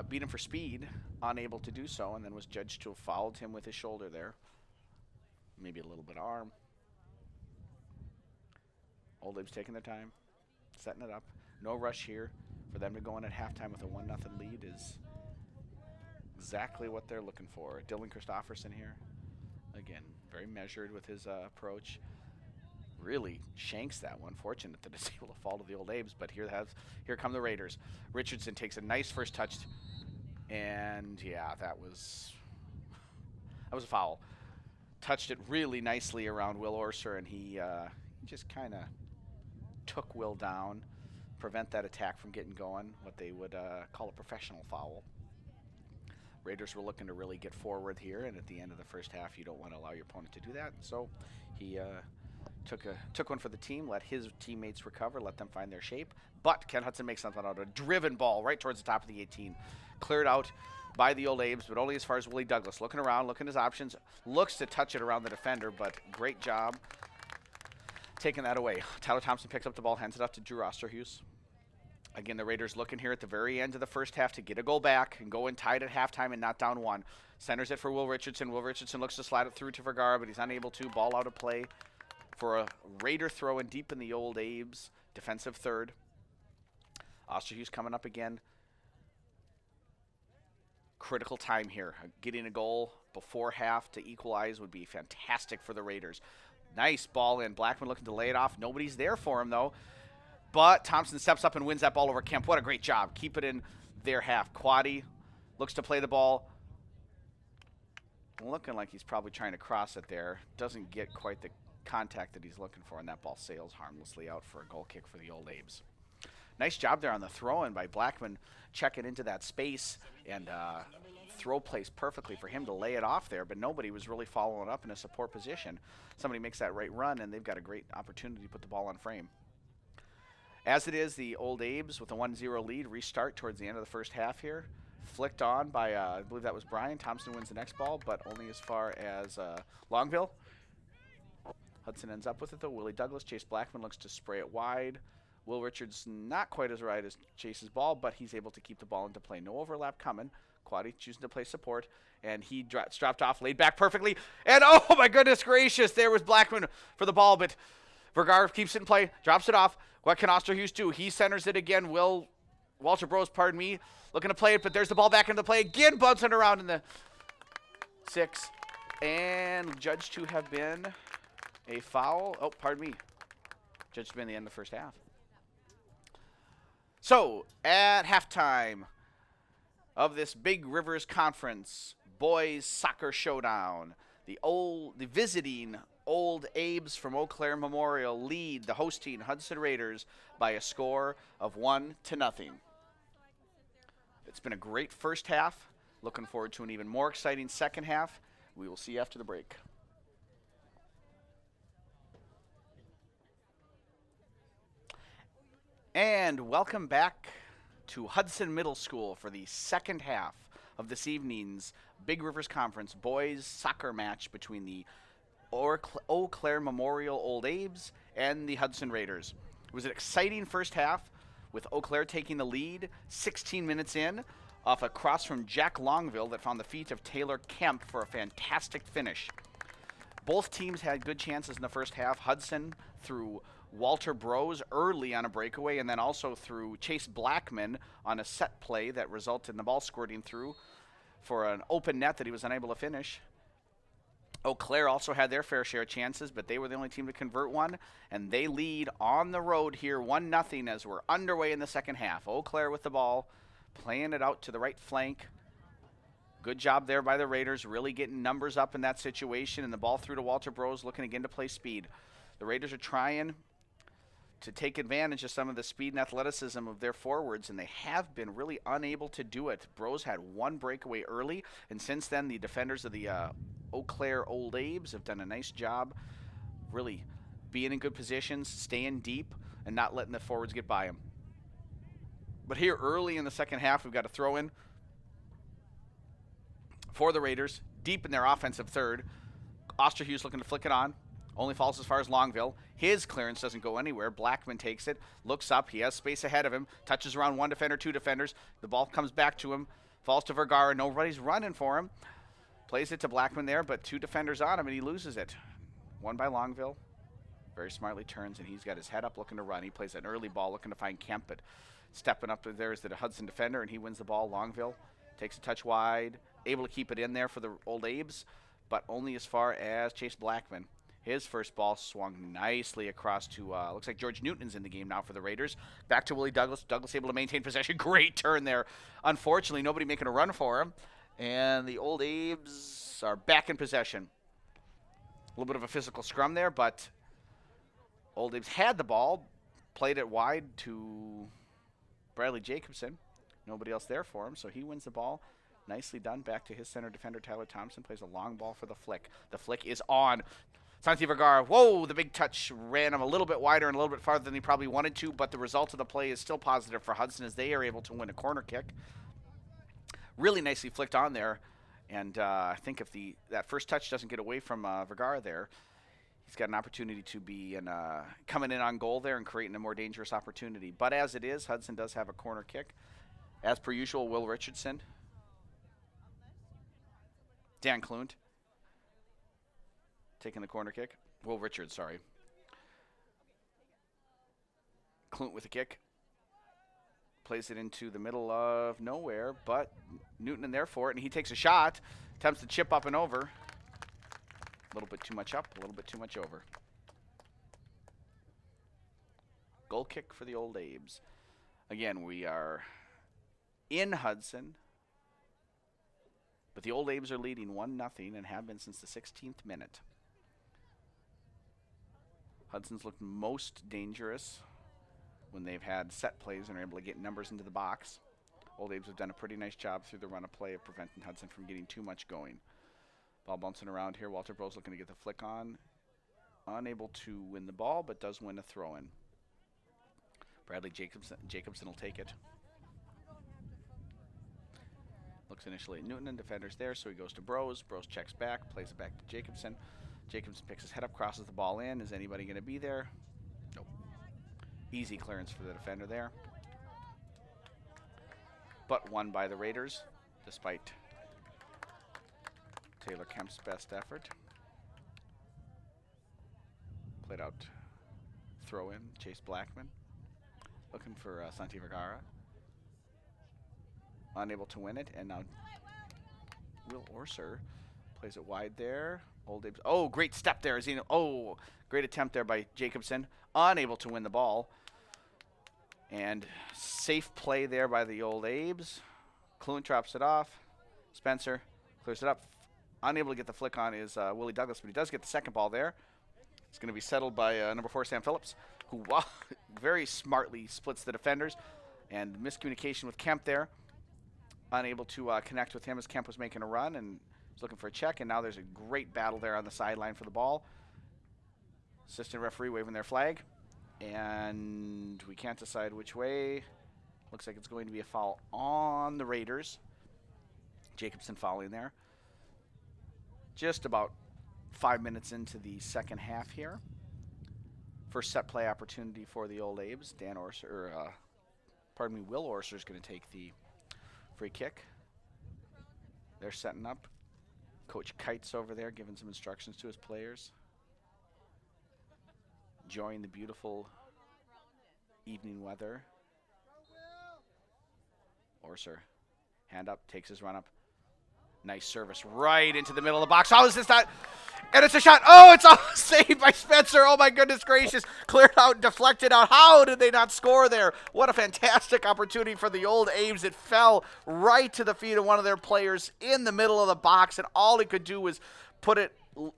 beat him for speed, unable to do so, and then was judged to have fouled him with his shoulder there. Maybe a little bit of arm. Old Abes taking their time, setting it up. No rush here. For them to go in at halftime with a 1-0 lead is exactly what they're looking for. Dylan Christofferson here. Again, very measured with his approach. Really shanks that one. Fortunate that it's able to fall to the Old Abes, but here come the Raiders. Richardson takes a nice first touch, and yeah, that was a foul. Touched it really nicely around Will Orser, and he just kind of took Will down, prevent that attack from getting going, what they would call a professional foul. Raiders were looking to really get forward here, and at the end of the first half, you don't want to allow your opponent to do that. So he took one for the team, let his teammates recover, let them find their shape. But Ken Hudson makes something out of a driven ball right towards the top of the 18. Cleared out by the Old Abes, but only as far as Willie Douglas. Looking around, looking at his options, looks to touch it around the defender, but great job taking that away. Tyler Thompson picks up the ball, hands it off to Drew Osterhuis. Again, the Raiders looking here at the very end of the first half to get a goal back and go in tied at halftime and not down one. Centers it for Will Richardson. Will Richardson looks to slide it through to Vergara, but he's unable to. Ball out of play for a Raider throw in deep in the Old Abes defensive third. Osterhuis coming up again. Critical time here. Getting a goal before half to equalize would be fantastic for the Raiders. Nice ball in. Blackman looking to lay it off. Nobody's there for him, though. But Thompson steps up and wins that ball over Kemp. What a great job. Keep it in their half. Quaddy looks to play the ball. Looking like he's probably trying to cross it there. Doesn't get quite the contact that he's looking for, and that ball sails harmlessly out for a goal kick for the Old Abes. Nice job there on the throw-in by Blackman, checking into that space, and throw placed perfectly for him to lay it off there, but nobody was really following up in a support position. Somebody makes that right run, and they've got a great opportunity to put the ball on frame. As it is, the Old Abes with a 1-0 lead restart towards the end of the first half here. Flicked on by, I believe that was Brian. Thompson wins the next ball, but only as far as Longville. Hudson ends up with it, though. Willie Douglas, Chase Blackman looks to spray it wide. Will Richards not quite as right as Chase's ball, but he's able to keep the ball into play. No overlap coming. Quaddy choosing to play support, and he dropped off, laid back perfectly. And, oh, my goodness gracious, there was Blackman for the ball, but Vergara keeps it in play, drops it off. What can Osterhuis do? He centers it again. Walter Bros, pardon me, looking to play it, but there's the ball back into play again, bouncing around in the 6. And judged to have been a foul. Oh, pardon me. Judged to be in the end of the first half. So, at halftime of this Big Rivers Conference boys soccer showdown, the visiting Old Abes from Eau Claire Memorial lead the hosting Hudson Raiders by a score of 1-0. It's been a great first half. Looking forward to an even more exciting second half. We will see you after the break. And welcome back to Hudson Middle School for the second half of this evening's Big Rivers Conference boys soccer match between the Eau Claire Memorial Old Abes and the Hudson Raiders. It was an exciting first half with Eau Claire taking the lead 16 minutes in off a cross from Jack Longville that found the feet of Taylor Kemp for a fantastic finish. Both teams had good chances in the first half. Hudson through Walter Bros early on a breakaway, and then also through Chase Blackman on a set play that resulted in the ball squirting through for an open net that he was unable to finish. Eau Claire also had their fair share of chances, but they were the only team to convert one, and they lead on the road here 1-0 as we're underway in the second half. Eau Claire with the ball, playing it out to the right flank. Good job there by the Raiders, really getting numbers up in that situation, and the ball through to Walter Bros, looking again to play speed. The Raiders are trying to take advantage of some of the speed and athleticism of their forwards, and they have been really unable to do it. Bros had one breakaway early, and since then the defenders of the Eau Claire Old Abes have done a nice job really being in good positions, staying deep, and not letting the forwards get by them. But here early in the second half, we've got a throw in for the Raiders, deep in their offensive third. Osterhus looking to flick it on. Only falls as far as Longville. His clearance doesn't go anywhere. Blackman takes it, looks up. He has space ahead of him. Touches around one defender, two defenders. The ball comes back to him. Falls to Vergara. Nobody's running for him. Plays it to Blackman there, but two defenders on him, and he loses it. One by Longville. Very smartly turns, and he's got his head up looking to run. He plays an early ball looking to find Kemp, but stepping up there is the Hudson defender, and he wins the ball. Longville takes a touch wide. Able to keep it in there for the Old Abes, but only as far as Chase Blackman. His first ball swung nicely across to, looks like George Newton's in the game now for the Raiders. Back to Willie Douglas. Douglas able to maintain possession. Great turn there. Unfortunately, nobody making a run for him. And the Old Abes are back in possession. A little bit of a physical scrum there, but Old Abes had the ball. Played it wide to Bradley Jacobson. Nobody else there for him, so he wins the ball. Nicely done. Back to his center defender, Tyler Thompson. Plays a long ball for the flick. The flick is on. Santi Vergara, whoa, the big touch ran him a little bit wider and a little bit farther than he probably wanted to, but the result of the play is still positive for Hudson as they are able to win a corner kick. Really nicely flicked on there, and I think if that first touch doesn't get away from Vergara there, he's got an opportunity to be coming in on goal there and creating a more dangerous opportunity. But as it is, Hudson does have a corner kick. As per usual, Will Richardson. Dan Klunt taking the corner kick. Will Richards, sorry. Klunt with a kick. Plays it into the middle of nowhere, but Newton in there for it, and he takes a shot. Attempts to chip up and over. A little bit too much up, a little bit too much over. Goal kick for the Old Abes. Again, we are in Hudson, but the Old Abes are leading 1-0 and have been since the 16th minute. Hudson's looked most dangerous when they've had set plays and are able to get numbers into the box. Old Abes have done a pretty nice job through the run of play of preventing Hudson from getting too much going. Ball bouncing around here. Walter Bros looking to get the flick on. Unable to win the ball, but does win a throw-in. Bradley Jacobson will take it. Looks initially at Newton and defenders there, so he goes to Bros. Bros checks back, plays it back to Jacobson. Jacobson picks his head up, crosses the ball in. Is anybody going to be there? Nope. Easy clearance for the defender there. But won by the Raiders, despite Taylor Kemp's best effort. Played out throw in, Chase Blackman. Looking for Santi Vergara. Unable to win it, and now Will Orser plays it wide there. Old Abes. Oh, great step there. Oh, great attempt there by Jacobson. Unable to win the ball. And safe play there by the Old Abes. Klunt drops it off. Spencer clears it up. Unable to get the flick on is Willie Douglas, but he does get the second ball there. It's going to be settled by number 4, Sam Phillips, who very smartly splits the defenders. And miscommunication with Kemp there. Unable to connect with him as Kemp was making a run and was looking for a check. And now there's a great battle there on the sideline for the ball. Assistant referee waving their flag. And we can't decide which way. Looks like it's going to be a foul on the Raiders. Jacobson fouling there. Just about 5 minutes into the second half here. First set play opportunity for the Old Abes. Will Orser is going to take the free kick. They're setting up. Coach Kites over there giving some instructions to his players. Enjoying the beautiful evening weather. Orser, hand up, takes his run up. Nice service right into the middle of the box. How is this not? And it's a shot. Oh, it's all saved by Spencer. Oh, my goodness gracious. Cleared out, deflected out. How did they not score there? What a fantastic opportunity for the Old Abes. It fell right to the feet of one of their players in the middle of the box, and all he could do was put it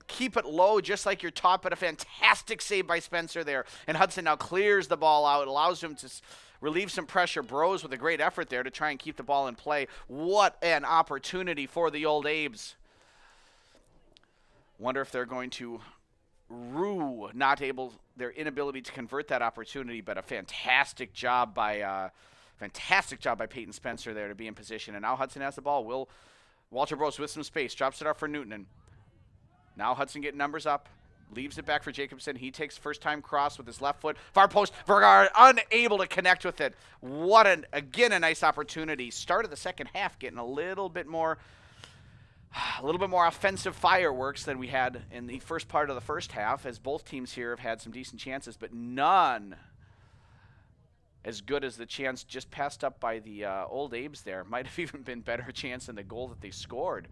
keep it low just like you're taught, but a fantastic save by Spencer there. And Hudson now clears the ball out, allows him to relieve some pressure. Bros with a great effort there to try and keep the ball in play. What an opportunity for the Old Abes. Wonder if they're going to rue their inability to convert that opportunity, but a fantastic job by Peyton Spencer there to be in position. And now Hudson has the ball. Walter Bros with some space, drops it off for Newton. Now Hudson getting numbers up, leaves it back for Jacobson. He takes first-time cross with his left foot. Far post, Vergara unable to connect with it. Again, a nice opportunity. Started the second half getting a little bit more offensive fireworks than we had in the first part of the first half, as both teams here have had some decent chances, but none as good as the chance just passed up by the Old Abes there. Might have even been better chance than the goal that they scored.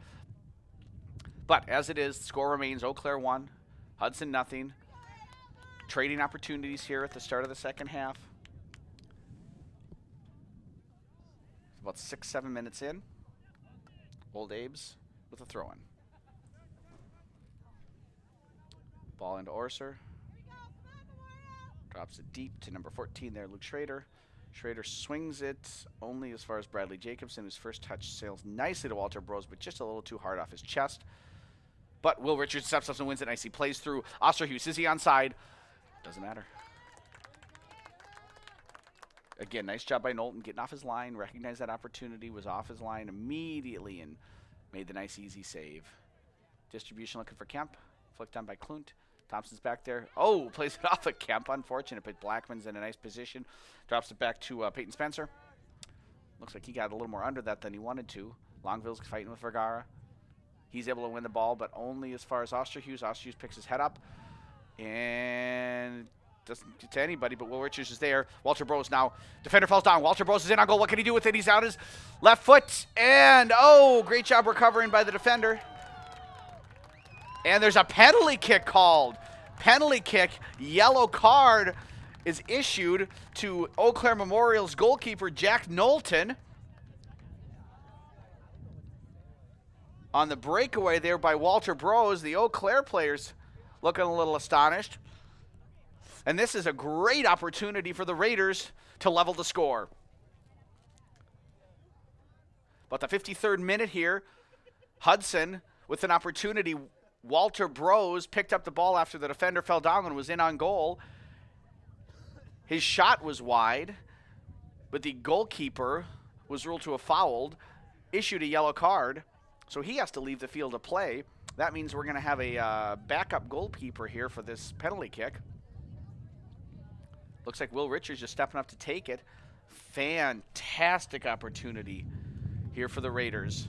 But as it is, the score remains Eau Claire 1, Hudson nothing. Trading opportunities here at the start of the second half. About 6-7 minutes in. Old Abes with a throw-in. Ball into Orser. Drops it deep to number 14 there, Luke Schrader. Schrader swings it only as far as Bradley Jacobson, whose first touch sails nicely to Walter Bros, but just a little too hard off his chest. But Will Richards steps up and wins it nicely. Plays through Osterhus. Is he onside? Doesn't matter. Again, nice job by Knowlton getting off his line. Recognized that opportunity, was off his line immediately, and made the nice, easy save. Distribution looking for Kemp. Flicked on by Klunt. Thompson's back there. Oh, plays it off of Kemp. Unfortunate, but Blackman's in a nice position. Drops it back to Peyton Spencer. Looks like he got a little more under that than he wanted to. Longville's fighting with Vergara. He's able to win the ball, but only as far as Osterhus. Osterhus picks his head up and doesn't get to anybody, but Will Richards is there. Walter Bros now. Defender falls down. Walter Bros is in on goal. What can he do with it? He's out his left foot. And, oh, great job recovering by the defender. And there's a penalty kick called. Penalty kick. Yellow card is issued to Eau Claire Memorial's goalkeeper, Jack Knowlton. On the breakaway there by Walter Bros, the Eau Claire players looking a little astonished. And this is a great opportunity for the Raiders to level the score. But the 53rd minute here, Hudson with an opportunity. Walter Bros picked up the ball after the defender fell down and was in on goal. His shot was wide, but the goalkeeper was ruled to have fouled, issued a yellow card. So he has to leave the field of play. That means we're going to have a backup goalkeeper here for this penalty kick. Looks like Will Richards just stepping up to take it. Fantastic opportunity here for the Raiders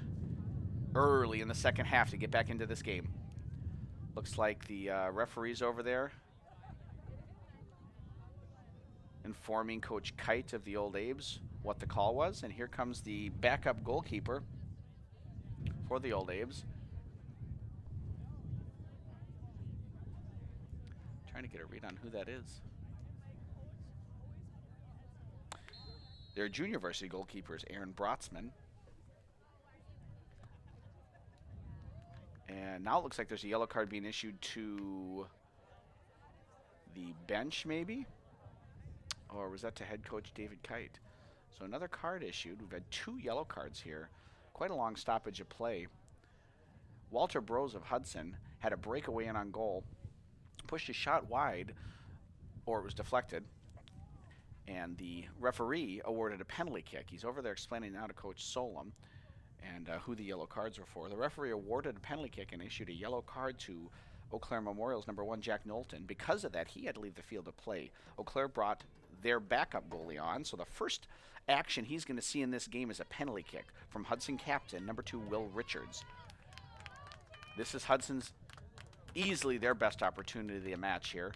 early in the second half to get back into this game. Looks like the referee's over there informing Coach Kite of the Old Abes what the call was. And here comes the backup goalkeeper for the Old Abes. Trying to get a read on who that is. Their junior varsity goalkeeper is Aaron Brotzman. And now it looks like there's a yellow card being issued to the bench, maybe? Or was that to head coach David Kite? So another card issued. We've had 2 yellow cards here. Quite a long stoppage of play. Walter Bros of Hudson had a breakaway in on goal, pushed his shot wide, or it was deflected, and the referee awarded a penalty kick. He's over there explaining now to Coach Solom and who the yellow cards were for. The referee awarded a penalty kick and issued a yellow card to Eau Claire Memorial's number 1, Jack Knowlton. Because of that, he had to leave the field of play. Eau Claire brought their backup goalie on, so the first action he's going to see in this game is a penalty kick from Hudson captain, number 2, Will Richards. This is Hudson's easily their best opportunity of the match here.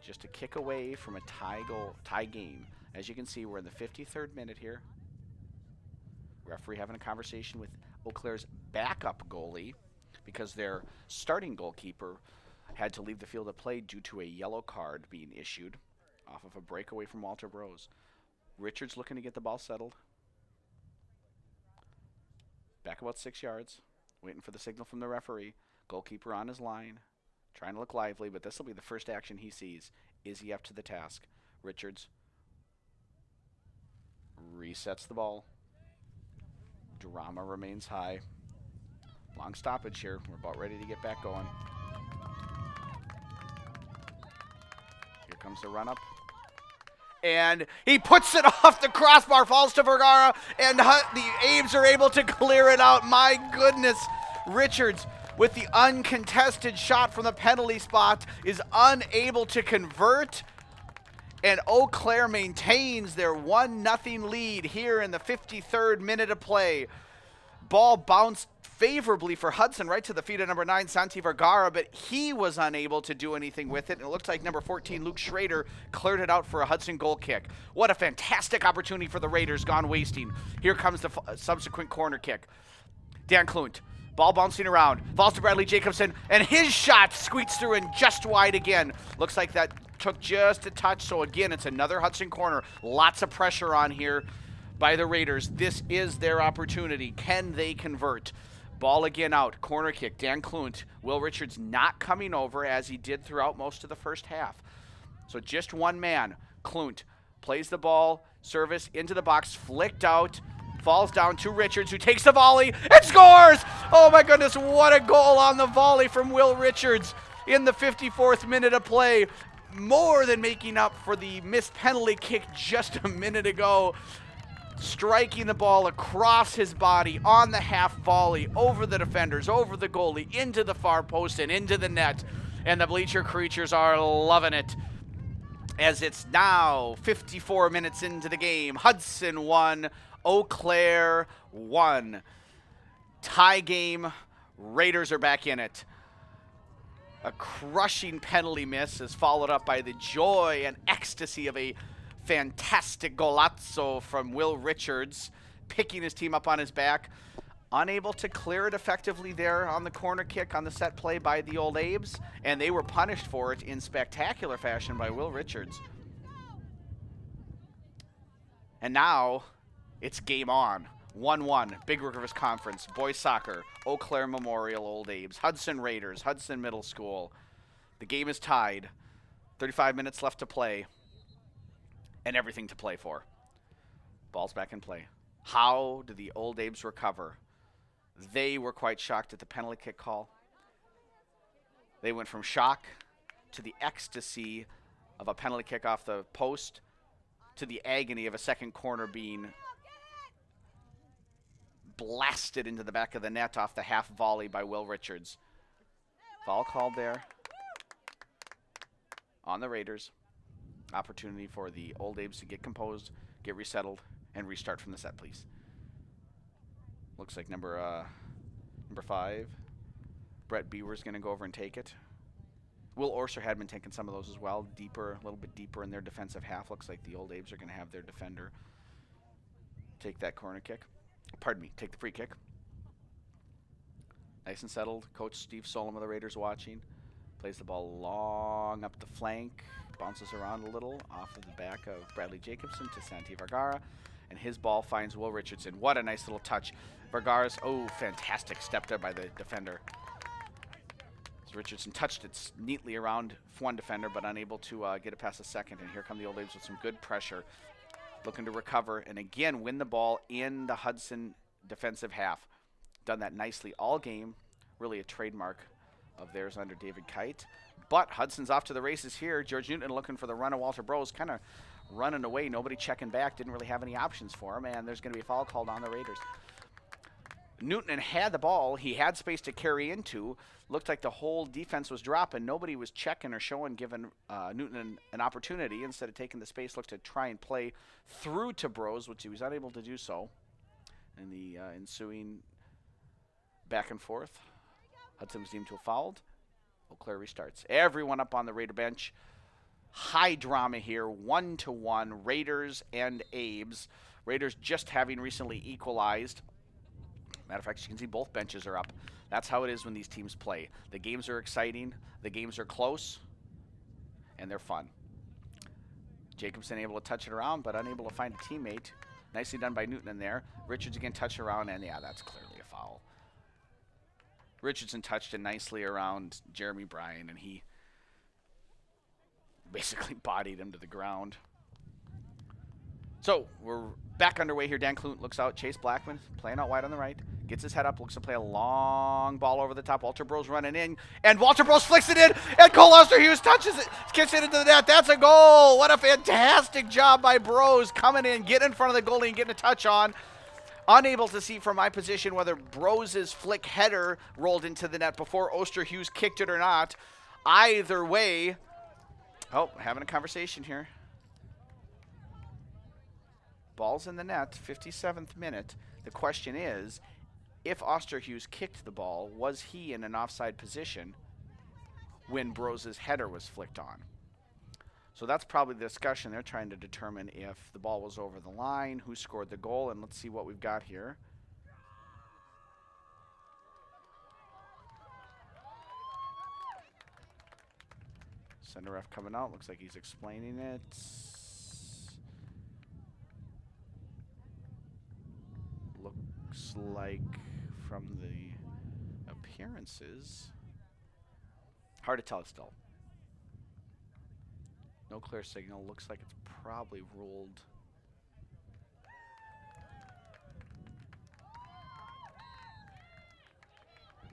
Just a kick away from a tie game. As you can see, we're in the 53rd minute here. Referee having a conversation with Eau Claire's backup goalie because their starting goalkeeper had to leave the field of play due to a yellow card being issued off of a breakaway from Walter Bros. Richards looking to get the ball settled. Back about 6 yards. Waiting for the signal from the referee. Goalkeeper on his line. Trying to look lively, but this will be the first action he sees. Is he up to the task? Richards resets the ball. Drama remains high. Long stoppage here. We're about ready to get back going. Here comes the run-up. And he puts it off the crossbar, falls to Vergara, and the Abes are able to clear it out. My goodness. Richards, with the uncontested shot from the penalty spot, is unable to convert. And Eau Claire maintains their 1-0 lead here in the 53rd minute of play. Ball bounced favorably for Hudson right to the feet of number 9, Santi Vergara, but he was unable to do anything with it. And it looked like number 14, Luke Schrader, cleared it out for a Hudson goal kick. What a fantastic opportunity for the Raiders, gone wasting. Here comes the subsequent corner kick. Dan Klunt, ball bouncing around, falls to Bradley Jacobson, and his shot squeaks through and just wide again. Looks like that took just a touch, so again, it's another Hudson corner. Lots of pressure on here by the Raiders. This is their opportunity. Can they convert? Ball again out, corner kick, Dan Klunt. Will Richards not coming over as he did throughout most of the first half. So just one man. Klunt plays the ball, service into the box, flicked out, falls down to Richards, who takes the volley and scores! Oh my goodness, what a goal on the volley from Will Richards in the 54th minute of play. More than making up for the missed penalty kick just a minute ago. Striking the ball across his body on the half volley, over the defenders, over the goalie, into the far post and into the net. And the Bleacher Creatures are loving it. As it's now 54 minutes into the game. Hudson 1, Eau Claire 1. Tie game. Raiders are back in it. A crushing penalty miss is followed up by the joy and ecstasy of a fantastic golazzo from Will Richards, picking his team up on his back. Unable to clear it effectively there on the corner kick on the set play by the Old Abes, and they were punished for it in spectacular fashion by Will Richards. And now it's game on. 1-1, Big Rivers Conference, boys soccer, Eau Claire Memorial Old Abes, Hudson Raiders, Hudson Middle School. The game is tied. 35 minutes left to play. And everything to play for. Ball's back in play. How did the Old Abes recover? They were quite shocked at the penalty kick call. They went from shock to the ecstasy of a penalty kick off the post to the agony of a second corner being blasted into the back of the net off the half volley by Will Richards. Foul called there on the Raiders. Opportunity for the Old Abes to get composed, get resettled, and restart from the set, please. Looks like number 5, Brett Beaver's going to go over and take it. Will Orser had been taking some of those as well, deeper, a little bit deeper in their defensive half. Looks like the Old Abes are going to have their defender take that corner kick. Pardon me, take the free kick. Nice and settled. Coach Steve Solom of the Raiders watching. Plays the ball long up the flank. Bounces around a little off of the back of Bradley Jacobson to Santi Vergara. And his ball finds Will Richardson. What a nice little touch. Vergara's, fantastic step there by the defender. As Richardson touched it neatly around one defender, but unable to get it past the second. And here come the Old Abes with some good pressure. Looking to recover and again win the ball in the Hudson defensive half. Done that nicely all game. Really a trademark of theirs under David Kite. But Hudson's off to the races here. George Newton looking for the run of Walter Bros. Kind of running away. Nobody checking back. Didn't really have any options for him. And there's going to be a foul called on the Raiders. Newton had the ball. He had space to carry into. Looked like the whole defense was dropping. Nobody was checking or showing, giving Newton an opportunity. Instead of taking the space, looked to try and play through to Bros, which he was unable to do so. In the ensuing back and forth, Hudson was deemed to have fouled. Eau Claire restarts. Everyone up on the Raider bench. High drama here, 1-1, Raiders and Abes. Raiders just having recently equalized. Matter of fact, you can see both benches are up. That's how it is when these teams play. The games are exciting, the games are close, and they're fun. Jacobson able to touch it around, but unable to find a teammate. Nicely done by Newton in there. Richards again touch around, and yeah, that's clearly a foul. foul. Richardson touched it nicely around Jeremy Bryan, and he basically bodied him to the ground. So we're back underway here. Dan Clute looks out. Chase Blackman playing out wide on the right. Gets his head up. Looks to play a long ball over the top. Walter Bros running in. And Walter Bros flicks it in. And Cole Osterhus touches it. Kicks it into the net. That's a goal. What a fantastic job by Bros coming in, getting in front of the goalie and getting a touch on. Unable to see from my position whether Bros' flick header rolled into the net before Osterhus kicked it or not. Either way. Oh, having a conversation here. Ball's in the net, 57th minute. The question is, if Osterhus kicked the ball, was he in an offside position when Bros' header was flicked on? So that's probably the discussion. They're trying to determine if the ball was over the line, who scored the goal, and let's see what we've got here. Center ref coming out. Looks like he's explaining it. Looks like from the appearances, hard to tell still. No clear signal. Looks like it's probably ruled.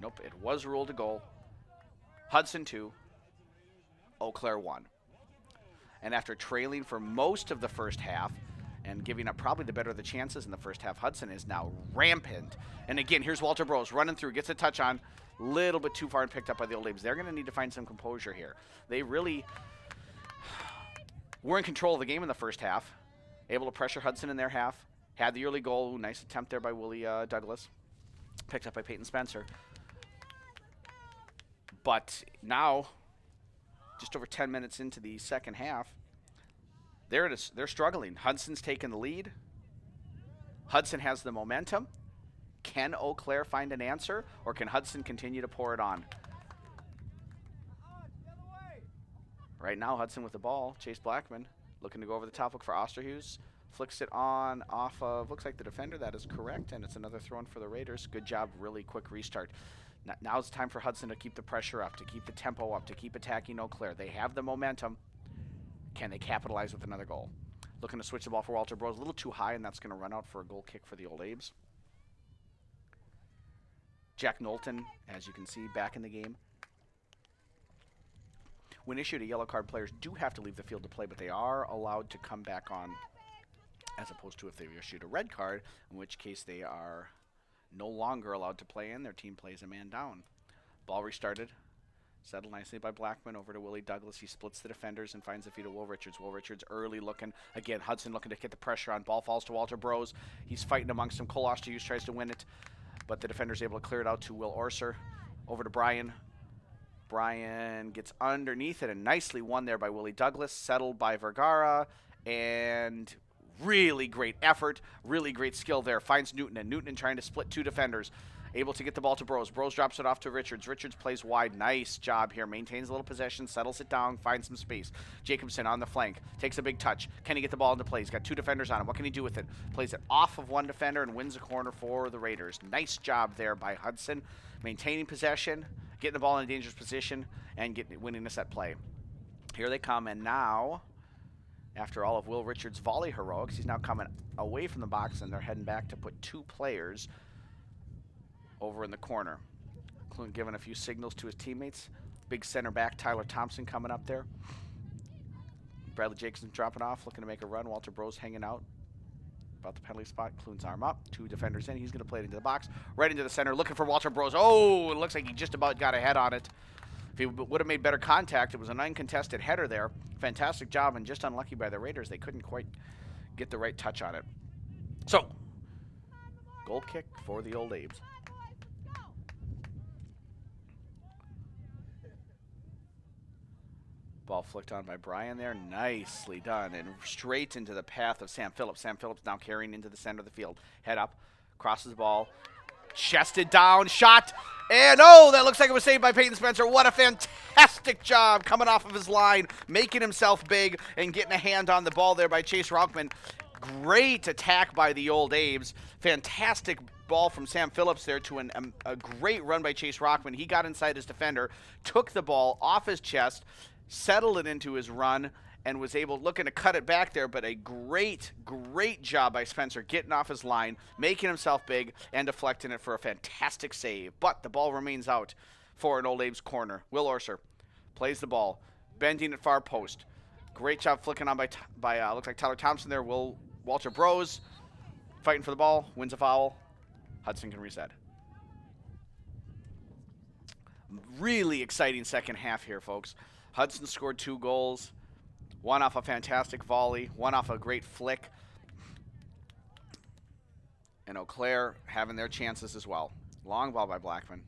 Nope, it was ruled a goal. Hudson 2, Eau Claire 1. And after trailing for most of the first half and giving up probably the better of the chances in the first half, Hudson is now rampant. And again, here's Walter Bros running through, gets a touch on, little bit too far and picked up by the Old Labs. They're going to need to find some composure here. They really were in control of the game in the first half, able to pressure Hudson in their half, had the early goal. Nice attempt there by Willie Douglas, picked up by Peyton Spencer. But now, just over 10 minutes into the second half, they're struggling. Hudson's taken the lead. Hudson has the momentum. Can Eau Claire find an answer, or can Hudson continue to pour it on? Right now, Hudson with the ball. Chase Blackman looking to go over the top, look for Osterhus. Flicks it on off of, looks like the defender. That is correct, and it's another throw in for the Raiders. Good job, really quick restart. Now it's time for Hudson to keep the pressure up, to keep the tempo up, to keep attacking Eau Claire. They have the momentum. Can they capitalize with another goal? Looking to switch the ball for Walter Bros. A little too high, and that's going to run out for a goal kick for the Old Abes. Jack Knowlton, as you can see, back in the game. When issued a yellow card, players do have to leave the field to play, but they are allowed to come back on, as opposed to if they issued a red card, in which case they are no longer allowed to play in. Their team plays a man down. Ball restarted. Settled nicely by Blackman over to Willie Douglas. He splits the defenders and finds the feet of Will Richards. Will Richards early looking. Again, Hudson looking to get the pressure on. Ball falls to Walter Bros. He's fighting amongst them. Cole Osterhus tries to win it, but the defender's able to clear it out to Will Orser. Over to Brian. Brian gets underneath it and nicely won there by Willie Douglas. Settled by Vergara, and really great effort, really great skill there. Finds Newton, and Newton trying to split two defenders. Able to get the ball to Bros. Bros drops it off to Richards. Richards plays wide. Nice job here. Maintains a little possession, settles it down, finds some space. Jacobson on the flank. Takes a big touch. Can he get the ball into play? He's got two defenders on him. What can he do with it? Plays it off of one defender and wins a corner for the Raiders. Nice job there by Hudson. Maintaining possession, getting the ball in a dangerous position, and winning a set play. Here they come, and now, after all of Will Richards' volley heroics, he's now coming away from the box, and they're heading back to put two players over in the corner. Clute giving a few signals to his teammates. Big center back Tyler Thompson coming up there. Bradley Jacobson dropping off, looking to make a run. Walter Bros hanging out about the penalty spot. Clute's arm up. Two defenders in. He's going to play it into the box. Right into the center, looking for Walter Bros. Oh, it looks like he just about got a head on it. If he would have made better contact, it was an uncontested header there. Fantastic job, and just unlucky by the Raiders. They couldn't quite get the right touch on it. So, goal kick for the Old Abes. Ball flicked on by Brian there. Nicely done. And straight into the path of Sam Phillips. Sam Phillips now carrying into the center of the field. Head up. Crosses the ball. Chested down. Shot. And oh, that looks like it was saved by Peyton Spencer. What a fantastic job coming off of his line. Making himself big and getting a hand on the ball there by Chase Rauchman. Great attack by the Old Abes. Fantastic ball from Sam Phillips there to a great run by Chase Rockman. He got inside his defender, took the ball off his chest, settled it into his run, and was able, looking to cut it back there, but a great job by Spencer getting off his line, making himself big, and deflecting it for a fantastic save. But the ball remains out for an Old Abe's corner. Will Orser plays the ball, bending at far post. Great job flicking on by looks like Tyler Thompson there. Walter Bros fighting for the ball, wins a foul. Hudson can reset. Really exciting second half here, folks. Hudson scored 2 goals. One off a fantastic volley, one off a great flick. And Eau Claire having their chances as well. Long ball by Blackman.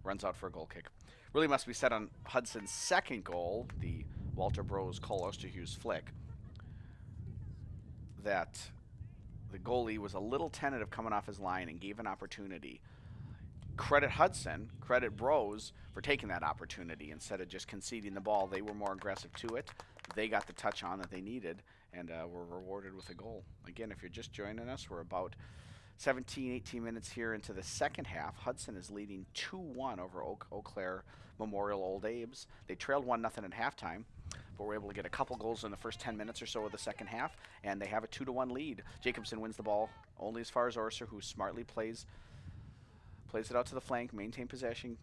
Runs out for a goal kick. Really must be said on Hudson's second goal, the Walter Bros Cole Osterhus flick, that the goalie was a little tentative coming off his line and gave an opportunity. Credit Hudson, credit Bros for taking that opportunity instead of just conceding the ball. They were more aggressive to it. They got the touch on that they needed and were rewarded with a goal. Again, if you're just joining us, we're about 17, 18 minutes here into the second half. Hudson is leading 2-1 over Eau Claire Memorial Old Abe's. They trailed 1-0 at halftime, but were able to get a couple goals in the first 10 minutes or so of the second half, and they have a 2-1 lead. Jacobson wins the ball only as far as Orser, who smartly plays it out to the flank, maintain possession.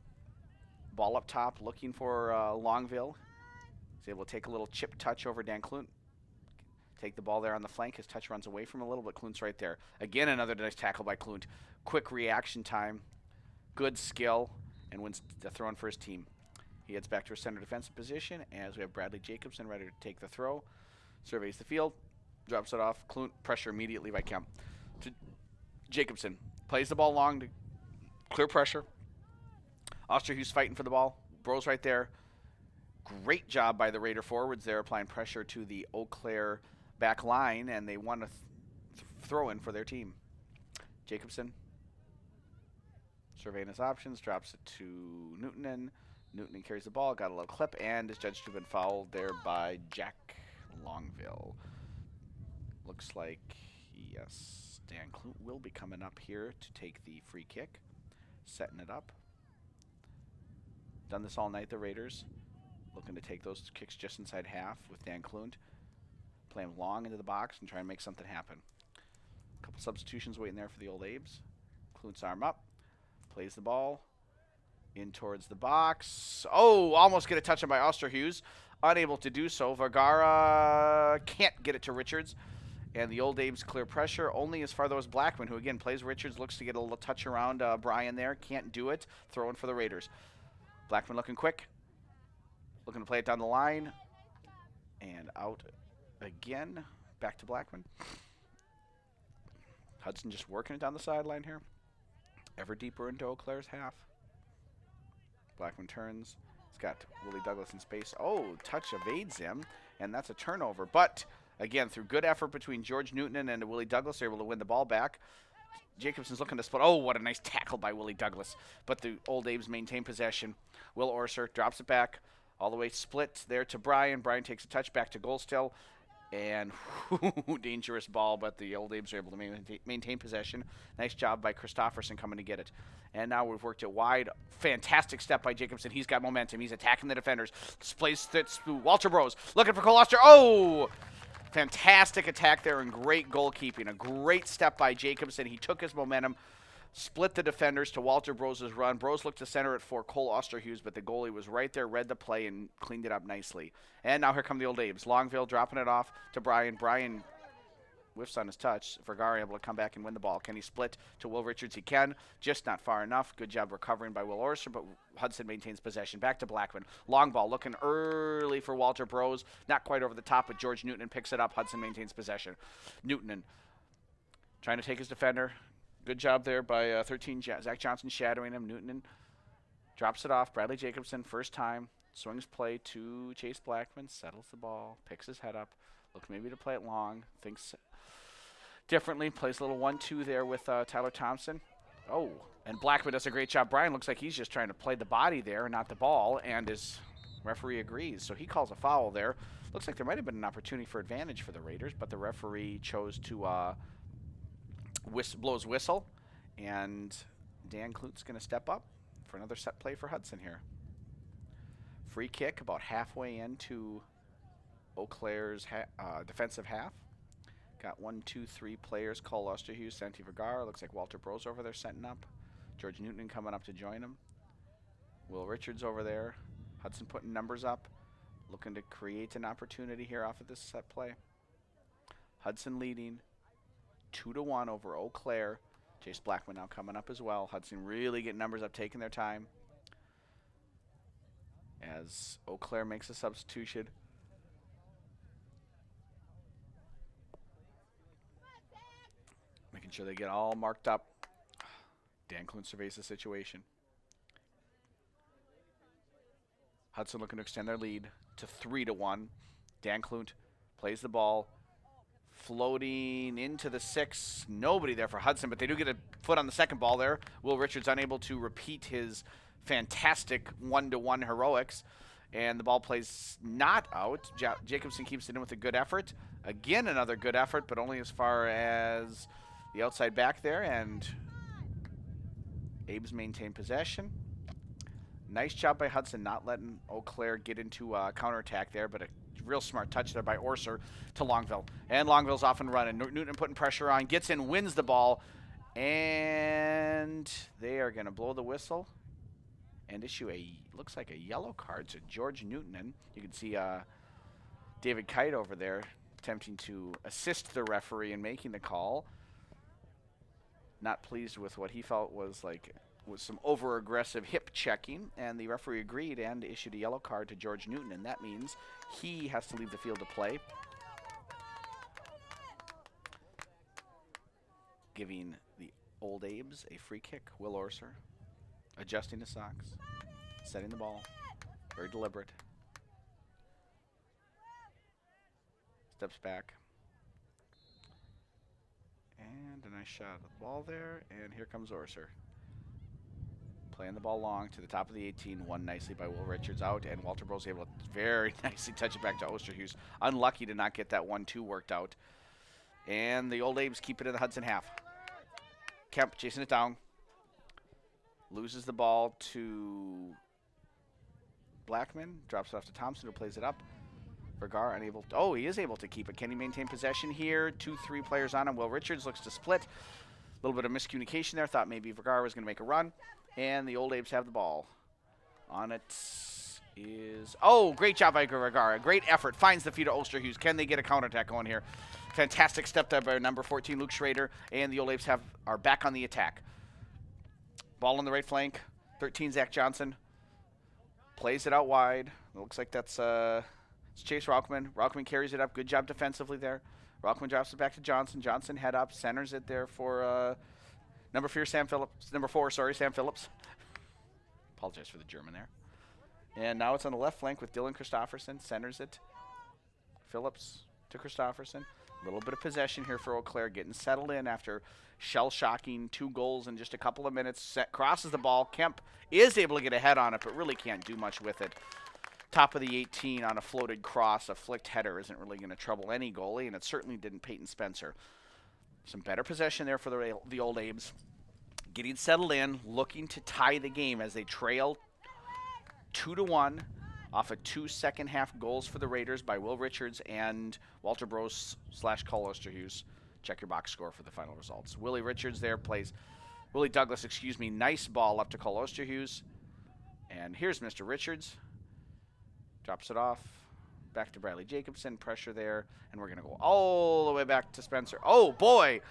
Ball up top, looking for Longville. He's able to take a little chip touch over Dan Klunt. Take the ball there on the flank. His touch runs away from him a little, but Klunt's right there. Again, another nice tackle by Klunt. Quick reaction time, good skill, and wins the throw in for his team. He heads back to a center defensive position as we have Bradley Jacobson ready to take the throw. Surveys the field, drops it off. Klunt, pressure immediately by Kemp. To Jacobson, plays the ball long to clear pressure. Osterhus fighting for the ball. Bros right there. Great job by the Raider forwards there, applying pressure to the Eau Claire back line, and they won a throw in for their team. Jacobson, surveying his options, drops it to Newtonen. Newtonen carries the ball, got a little clip, and is judged to have been fouled there by Jack Longville. Looks like, yes, Dan Klunt will be coming up here to take the free kick, setting it up. Done this all night, the Raiders. Looking to take those kicks just inside half with Dan Klunt. Play him long into the box and try and make something happen. A couple substitutions waiting there for the Old Abe's. Klunt's arm up. Plays the ball in towards the box. Oh, almost get a touch on by Osterhus. Unable to do so. Vergara can't get it to Richards. And the Old Abe's clear pressure only as far though as Blackman, who again plays Richards, looks to get a little touch around Brian there. Can't do it. Throw in for the Raiders. Blackman looking quick. Looking to play it down the line. And out again. Back to Blackman. Hudson just working it down the sideline here. Ever deeper into Eau Claire's half. Blackman turns. He's got Willie Douglas in space. Oh, touch evades him. And that's a turnover. But, again, through good effort between George Newtonen and Willie Douglas, they're able to win the ball back. Jacobson's looking to split. Oh, what a nice tackle by Willie Douglas. But the Old Abe's maintain possession. Will Orser drops it back. All the way split there to Brian. Brian takes a touch back to goal still. And dangerous ball, but the Old Abe's are able to maintain possession. Nice job by Christofferson coming to get it. And now we've worked it wide. Fantastic step by Jacobson. He's got momentum. He's attacking the defenders. Displays through Walter Bros. Looking for Cole Oster. Oh! Fantastic attack there and great goalkeeping. A great step by Jacobson. He took his momentum. Split the defenders to Walter Bros' run. Bros looked to center it for Cole Osterhus, but the goalie was right there, read the play, and cleaned it up nicely. And now here come the Old Abe's. Longville dropping it off to Brian. Brian whiffs on his touch. Vergara able to come back and win the ball. Can he split to Will Richards? He can, just not far enough. Good job recovering by Will Orser, but Hudson maintains possession. Back to Blackman. Long ball looking early for Walter Bros. Not quite over the top, but George Newtonen picks it up. Hudson maintains possession. Newtonen trying to take his defender. Good job there by 13. Zach Johnson shadowing him. Newtonen drops it off. Bradley Jacobson, first time, swings play to Chase Blackman, settles the ball, picks his head up, looks maybe to play it long, thinks differently, plays a little 1-2 there with Tyler Thompson. Oh, and Blackman does a great job. Brian looks like he's just trying to play the body there, not the ball, and his referee agrees. So he calls a foul there. Looks like there might have been an opportunity for advantage for the Raiders, but the referee chose to blows whistle, and Dan Klut's going to step up for another set play for Hudson here. Free kick about halfway into Eau Claire's defensive half. Got 1, 2, 3 players. Cole Osterhus, Santi Vergara. Looks like Walter Bros over there setting up. George Newton coming up to join him. Will Richards over there. Hudson putting numbers up. Looking to create an opportunity here off of this set play. Hudson leading 2-1 over Eau Claire. Jace Blackman now coming up as well. Hudson really getting numbers up, taking their time. As Eau Claire makes a substitution. Making sure they get all marked up. Dan Clune surveys the situation. Hudson looking to extend their lead to 3-1. Dan Clune plays the ball. Floating into the 6. Nobody there for Hudson, but they do get a foot on the second ball there. Will Richards unable to repeat his fantastic 1-1 heroics. And the ball plays not out. Jacobson keeps it in with a good effort. Again, another good effort, but only as far as the outside back there. And Abe's maintained possession. Nice job by Hudson not letting Eau Claire get into a counterattack there, but a real smart touch there by Orser to Longville. And Longville's off and running. Newton putting pressure on, gets in, wins the ball, and they are going to blow the whistle and issue looks like a yellow card to George Newton. And you can see David Kite over there attempting to assist the referee in making the call. Not pleased with what he felt was some over-aggressive hip checking, and the referee agreed and issued a yellow card to George Newton, and that means he has to leave the field to play, giving the Old Abes a free kick. Will Orser adjusting his socks, setting the ball, very deliberate. Steps back. And a nice shot of the ball there, and here comes Orser. Playing the ball long to the top of the 18, won nicely by Will Richards out, and Walter Bros able to very nicely touch it back to Osterhus. Unlucky to not get that 1-2 worked out. And the Old Abes keep it in the Hudson half. Kemp chasing it down. Loses the ball to Blackman. Drops it off to Thompson, who plays it up. Vergara unable to, oh, he is able to keep it. Can he maintain possession here? 2-3 players on him. Will Richards looks to split. A little bit of miscommunication there. Thought maybe Vergara was going to make a run. And the Old Abes have the ball. On it is, oh, great job by Vergara. Great effort. Finds the feet of Osterhus. Can they get a counterattack going here? Fantastic step there by number 14, Luke Schrader. And the Old Abes are back on the attack. Ball on the right flank. 13, Zach Johnson. Plays it out wide. It looks like that's it's Chase Rauchman. Rauchman carries it up. Good job defensively there. Rauchman drops it back to Johnson. Johnson head up. Centers it there for number 4, Sam Phillips. Sam Phillips. Apologize for the German there. And now it's on the left flank with Dylan Christofferson. Centers it. Phillips to Christofferson. A little bit of possession here for Eau Claire, getting settled in after shell-shocking 2 goals in just a couple of minutes. Crosses the ball. Kemp is able to get a head on it, but really can't do much with it. Top of the 18 on a floated cross. A flicked header isn't really going to trouble any goalie, and it certainly didn't Peyton Spencer. Some better possession there for the Old Abes. Getting settled in, looking to tie the game as they trail 2-1 off of 2 second-half goals for the Raiders by Will Richards and Walter Bros / Cole Osterhus. Check your box score for the final results. Willie Douglas, nice ball up to Cole Osterhus. And here's Mr. Richards. Drops it off. Back to Bradley Jacobson. Pressure there. And we're going to go all the way back to Spencer. Oh, boy.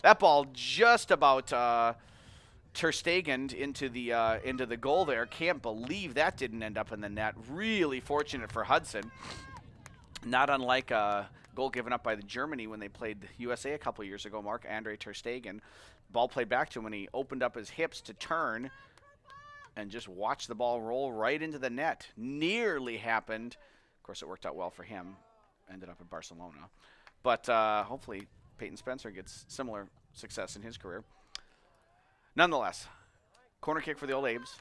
That ball just about Ter Stegen into the goal there. Can't believe that didn't end up in the net. Really fortunate for Hudson. Not unlike a goal given up by the Germany when they played the USA a couple years ago. Marc-Andre Ter Stegen. Ball played back to him when he opened up his hips to turn and just watch the ball roll right into the net. Nearly happened. Of course, it worked out well for him. Ended up in Barcelona. But hopefully Peyton Spencer gets similar success in his career. Nonetheless, corner kick for the Old Abes.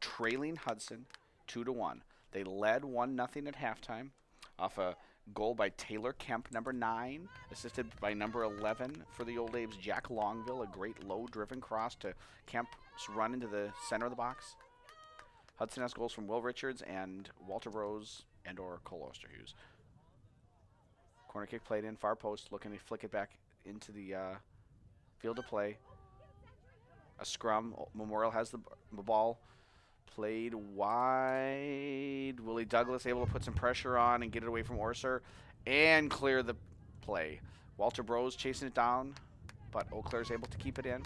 Trailing Hudson 2-1. They led 1-0 at halftime off a Goal by Taylor Kemp, number 9, assisted by number 11 for the Old Abe's Jack Longville. A great low-driven cross to Kemp's run into the center of the box. Hudson has goals from Will Richards and Walter Rose and or Cole Osterhus. Corner kick played in, far post, looking to flick it back into the field of play. A scrum. Memorial has the ball. Played wide. Willie Douglas able to put some pressure on and get it away from Orser and clear the play. Walter Rose chasing it down, but Eau Claire's able to keep it in.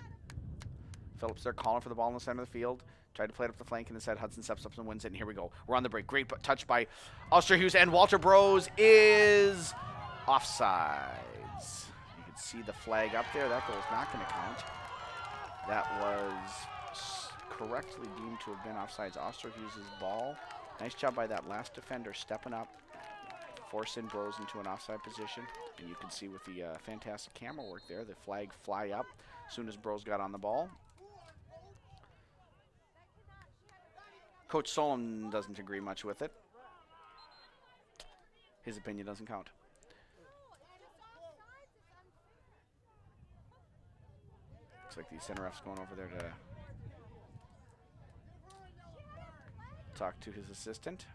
Phillips there calling for the ball in the center of the field. Tried to play it up the flank and instead Hudson steps up and wins it, and here we go. We're on the break. Great touch by Osterhus, and Walter Rose is offsides. You can see the flag up there. That goal is not going to count. That was correctly deemed to have been offsides. Osterhus' ball. Nice job by that last defender stepping up, forcing Bros into an offside position. And you can see with the fantastic camera work there, the flag fly up as soon as Bros got on the ball. Coach Solom doesn't agree much with it. His opinion doesn't count. Looks like the center ref's going over there to talk to his assistant.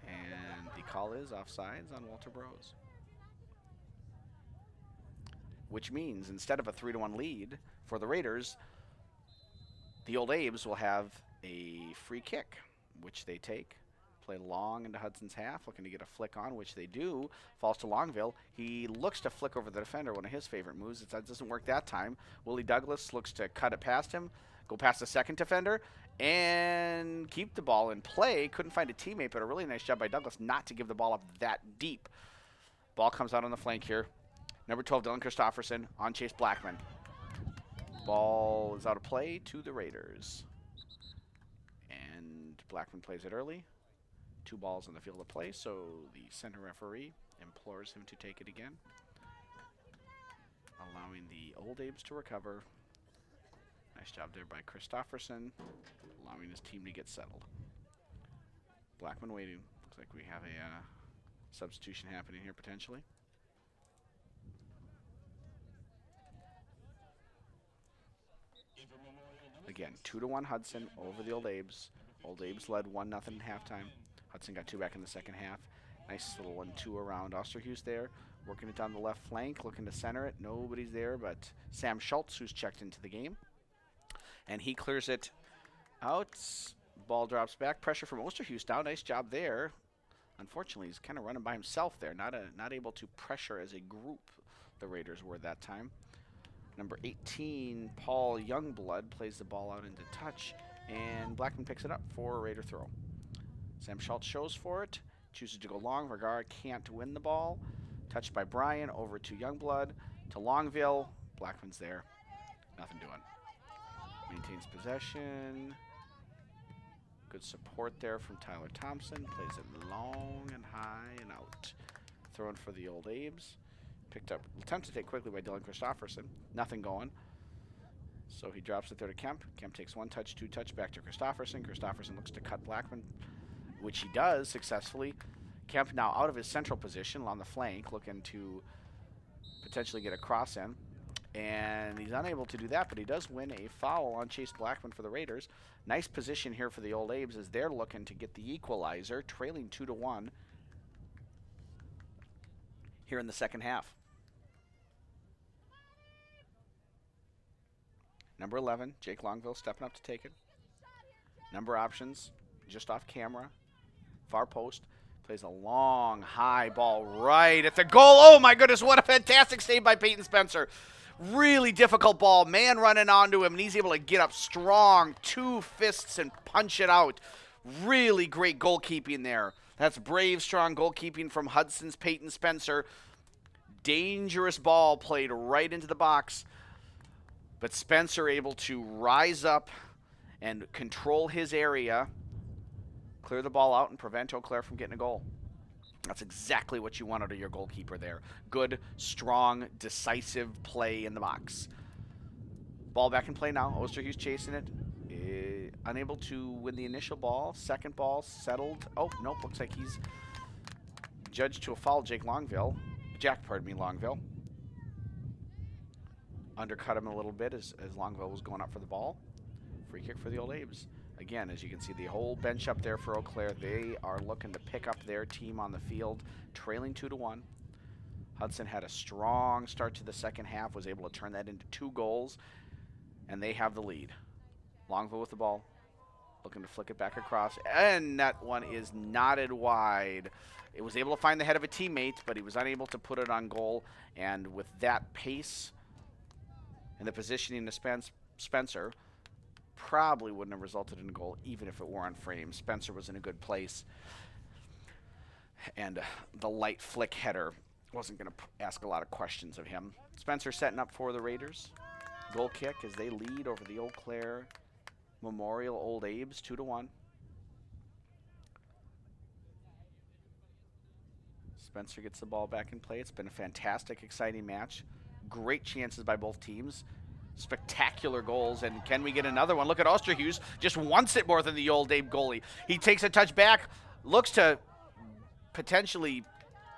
And the call is offsides on Walter Bros. Which means instead of a 3-1 lead for the Raiders, the Old Abes will have a free kick, which they take. Play long into Hudson's half, looking to get a flick on, which they do. Falls to Longville. He looks to flick over the defender, one of his favorite moves. It doesn't work that time. Willie Douglas looks to cut it past him, go past the second defender, and keep the ball in play. Couldn't find a teammate, but a really nice job by Douglas not to give the ball up that deep. Ball comes out on the flank here. Number 12, Dylan Christofferson on Chase Blackman. Ball is out of play to the Raiders. And Blackman plays it early. 2 balls on the field of play, so the center referee implores him to take it again, allowing the Old Abes to recover. Nice job there by Christofferson, allowing his team to get settled. Blackman waiting. Looks like we have a substitution happening here potentially. Again, 2-1 Hudson over the Old Abes. Old Abes led 1-0 at halftime. Hudson got 2 back in the second half. Nice little 1-2 around Osterhus there. Working it down the left flank, looking to center it. Nobody's there but Sam Schultz, who's checked into the game. And he clears it out. Ball drops back. Pressure from Osterhus down. Nice job there. Unfortunately, he's kind of running by himself there. Not able to pressure as a group, the Raiders were that time. Number 18, Paul Youngblood, plays the ball out into touch, and Blackman picks it up for a Raider throw. Sam Schultz shows for it, chooses to go long. Vergara can't win the ball. Touched by Bryan, over to Youngblood, to Longville. Blackman's there. Nothing doing. Maintains possession. Good support there from Tyler Thompson. Plays it long and high and out. Throwing for the Old Abes. Picked up, attempted to take quickly by Dylan Christofferson. Nothing going. So he drops it there to Kemp. Kemp takes 1 touch, 2 touch, back to Christofferson. Christofferson looks to cut Blackman, which he does successfully. Kemp now out of his central position on the flank, looking to potentially get a cross in. And he's unable to do that, but he does win a foul on Chase Blackman for the Raiders. Nice position here for the Old Abes as they're looking to get the equalizer, trailing 2-1 here in the second half. Number 11, Jake Longville stepping up to take it. Number options, just off camera. Far post. Plays a long, high ball right at the goal. Oh, my goodness, what a fantastic save by Peyton Spencer. Really difficult ball. Man running onto him, and he's able to get up strong. 2 fists and punch it out. Really great goalkeeping there. That's brave, strong goalkeeping from Hudson's Peyton Spencer. Dangerous ball played right into the box. But Spencer able to rise up and control his area, clear the ball out, and prevent Eau Claire from getting a goal. That's exactly what you want out of your goalkeeper there. Good, strong, decisive play in the box. Ball back in play now. Osterhus chasing it. unable to win the initial ball. Second ball settled. Oh, nope. Looks like he's judged to a foul. Jack, pardon me, Longville. Undercut him a little bit as Longville was going up for the ball. Free kick for the Old Abes. Again, as you can see, the whole bench up there for Eau Claire, they are looking to pick up their team on the field, trailing 2-1. Hudson had a strong start to the second half, was able to turn that into 2 goals, and they have the lead. Longville with the ball, looking to flick it back across, and that one is knotted wide. It was able to find the head of a teammate, but he was unable to put it on goal, and with that pace and the positioning to Spencer, probably wouldn't have resulted in a goal even if it were on frame. Spencer was in a good place, and the light flick header wasn't going to ask a lot of questions of him. Spencer setting up for the Raiders. Goal kick as they lead over the Eau Claire Memorial Old Abes 2-1. Spencer gets the ball back in play. It's been a fantastic, exciting match. Great chances by both teams. Spectacular goals, and can we get another one? Look at Osterhues, just wants it more than the Old Abe goalie. He takes a touch back, looks to potentially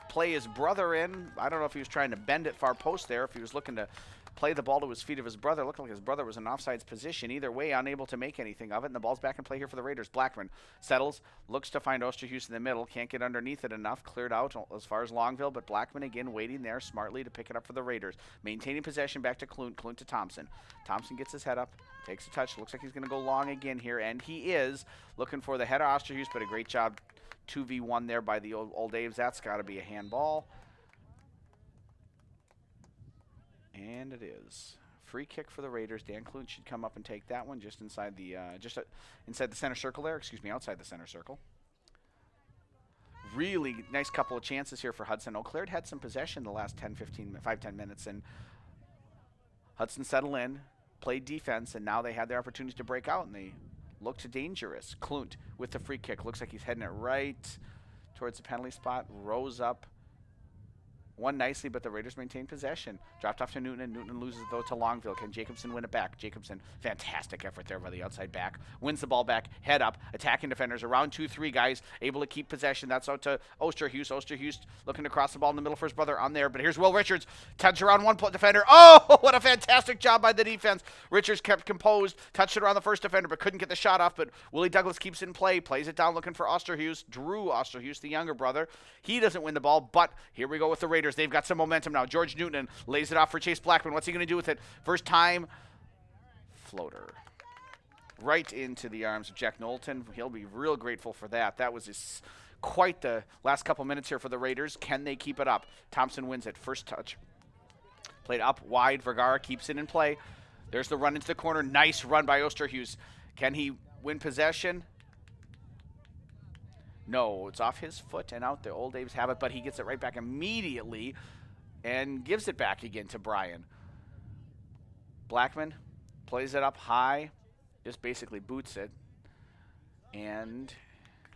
play his brother in. I don't know if he was trying to bend it far post there, if he was looking to play the ball to his feet of his brother. It looked like his brother was in offsides position. Either way, unable to make anything of it, and the ball's back in play here for the Raiders. Blackman settles, looks to find Osterhues in the middle, can't get underneath it enough, cleared out as far as Longville, but Blackman again waiting there smartly to pick it up for the Raiders. Maintaining possession back to Clune to Thompson. Thompson gets his head up, takes a touch, looks like he's going to go long again here, and he is looking for the head of Osterhues, but a great job 2v1 there by the Old Abes. That's got to be a handball. And it is. Free kick for the Raiders. Dan Clune should come up and take that one just inside the inside the center circle there. Excuse me, outside the center circle. Really nice couple of chances here for Hudson. Eau Claire had some possession the last 10 minutes, and Hudson settled in, played defense, and now they had their opportunities to break out, and they looked dangerous. Clune with the free kick. Looks like he's heading it right towards the penalty spot. Rose up. Won nicely, but the Raiders maintain possession. Dropped off to Newton, and Newton loses, though, to Longville. Can Jacobson win it back? Jacobson, fantastic effort there by the outside back. Wins the ball back, head up, attacking defenders. Around 2-3 guys, able to keep possession. That's out to Osterhues. Osterhues looking to cross the ball in the middle for his brother on there, but here's Will Richards. Touch around one defender. Oh, what a fantastic job by the defense. Richards kept composed, touched it around the first defender, but couldn't get the shot off, but Willie Douglas keeps it in play, plays it down looking for Osterhues. Drew Osterhues, the younger brother. He doesn't win the ball, but here we go with the Raiders. They've got some momentum now. George Newton lays it off for Chase Blackman. What's he going to do with it? First time, floater. Right into the arms of Jack Knowlton. He'll be real grateful for that. That was quite the last couple minutes here for the Raiders. Can they keep it up? Thompson wins it. First touch. Played up wide. Vergara keeps it in play. There's the run into the corner. Nice run by Osterhues. Can he win possession? No, it's off his foot and out. The Old Abes have it, but he gets it right back immediately and gives it back again to Brian. Blackman plays it up high, just basically boots it, and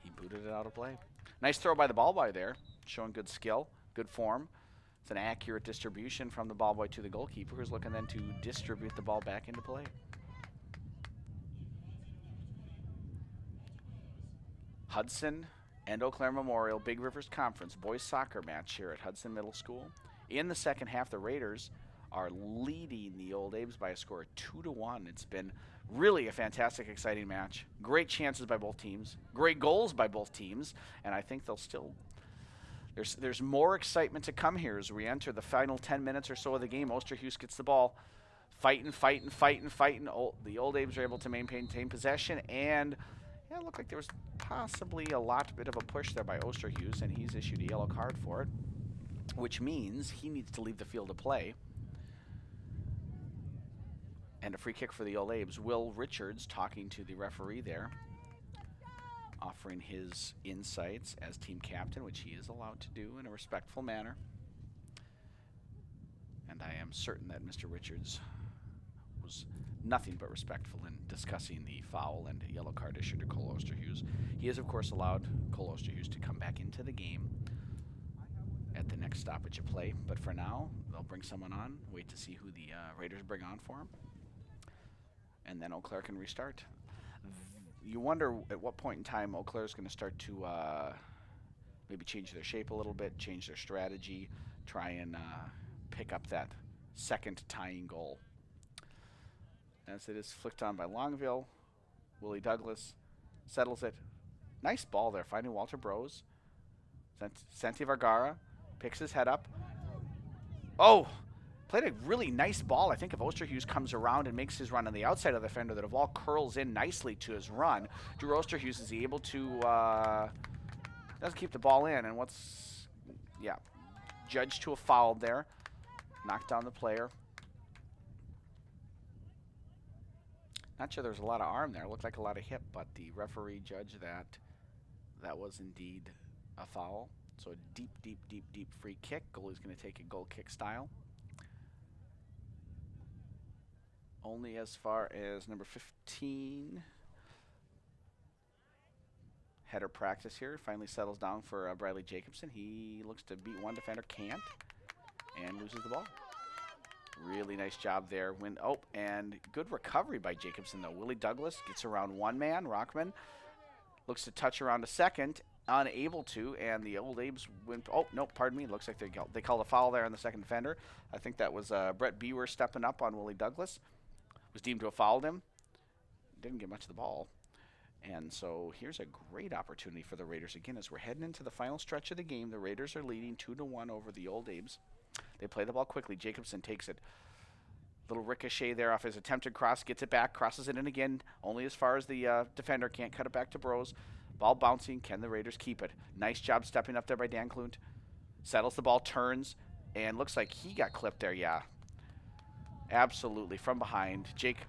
he booted it out of play. Nice throw by the ball boy there, showing good skill, good form. It's an accurate distribution from the ball boy to the goalkeeper, who's looking then to distribute the ball back into play. Hudson and Eau Claire Memorial Big Rivers Conference boys soccer match here at Hudson Middle School. In the second half, the Raiders are leading the Old Abes by a score of 2-1. It's been really a fantastic, exciting match. Great chances by both teams, great goals by both teams, and I think they'll still. There's more excitement to come here as we enter the final 10 minutes or so of the game. Osterhues gets the ball, fighting. The Old Abes are able to maintain possession, and it looked like there was possibly a bit of a push there by Osterhues, and he's issued a yellow card for it, which means he needs to leave the field of play. And a free kick for the Old Abes. Will Richards talking to the referee there, offering his insights as team captain, which he is allowed to do in a respectful manner. And I am certain that Mr. Richards was nothing but respectful in discussing the foul and yellow card issued to Cole Osterhues. He has, of course, allowed Cole Osterhues to come back into the game at the next stoppage of play. But for now, they'll bring someone on, wait to see who the Raiders bring on for him, and then Eau Claire can restart. You wonder at what point in time Eau Claire is going to start to maybe change their shape a little bit, change their strategy, try and pick up that second tying goal. As it is flicked on by Longville, Willie Douglas settles it. Nice ball there, finding Walter Brose. Santi Vergara picks his head up. Oh, played a really nice ball. I think if Osterhues comes around and makes his run on the outside of the defender, that all curls in nicely to his run. Drew Osterhues is able to, doesn't keep the ball in. And judged to a foul there. Knocked down the player. Not sure there's a lot of arm there. It looked like a lot of hip, but the referee judged that was indeed a foul. So a deep, deep, deep, deep free kick. Goalie's going to take a goal kick style. Only as far as number 15. Header practice here. Finally settles down for Bradley Jacobson. He looks to beat one defender, can't, and loses the ball. Really nice job there. And good recovery by Jacobson, though. Willie Douglas gets around one man. Rockman looks to touch around a second. Unable to, and the Old Abes went. Oh, no, pardon me. Looks like they called a foul there on the second defender. I think that was Brett Bewer stepping up on Willie Douglas. Was deemed to have fouled him. Didn't get much of the ball. And so here's a great opportunity for the Raiders. Again, as we're heading into the final stretch of the game, the Raiders are leading 2-1 over the Old Abes. They play the ball quickly. Jacobson takes it. Little ricochet there off his attempted cross. Gets it back. Crosses it in again. Only as far as the defender. Can't cut it back to Brose. Ball bouncing. Can the Raiders keep it? Nice job stepping up there by Dan Klunt. Settles the ball. Turns. And looks like he got clipped there. Yeah. Absolutely. From behind. Jack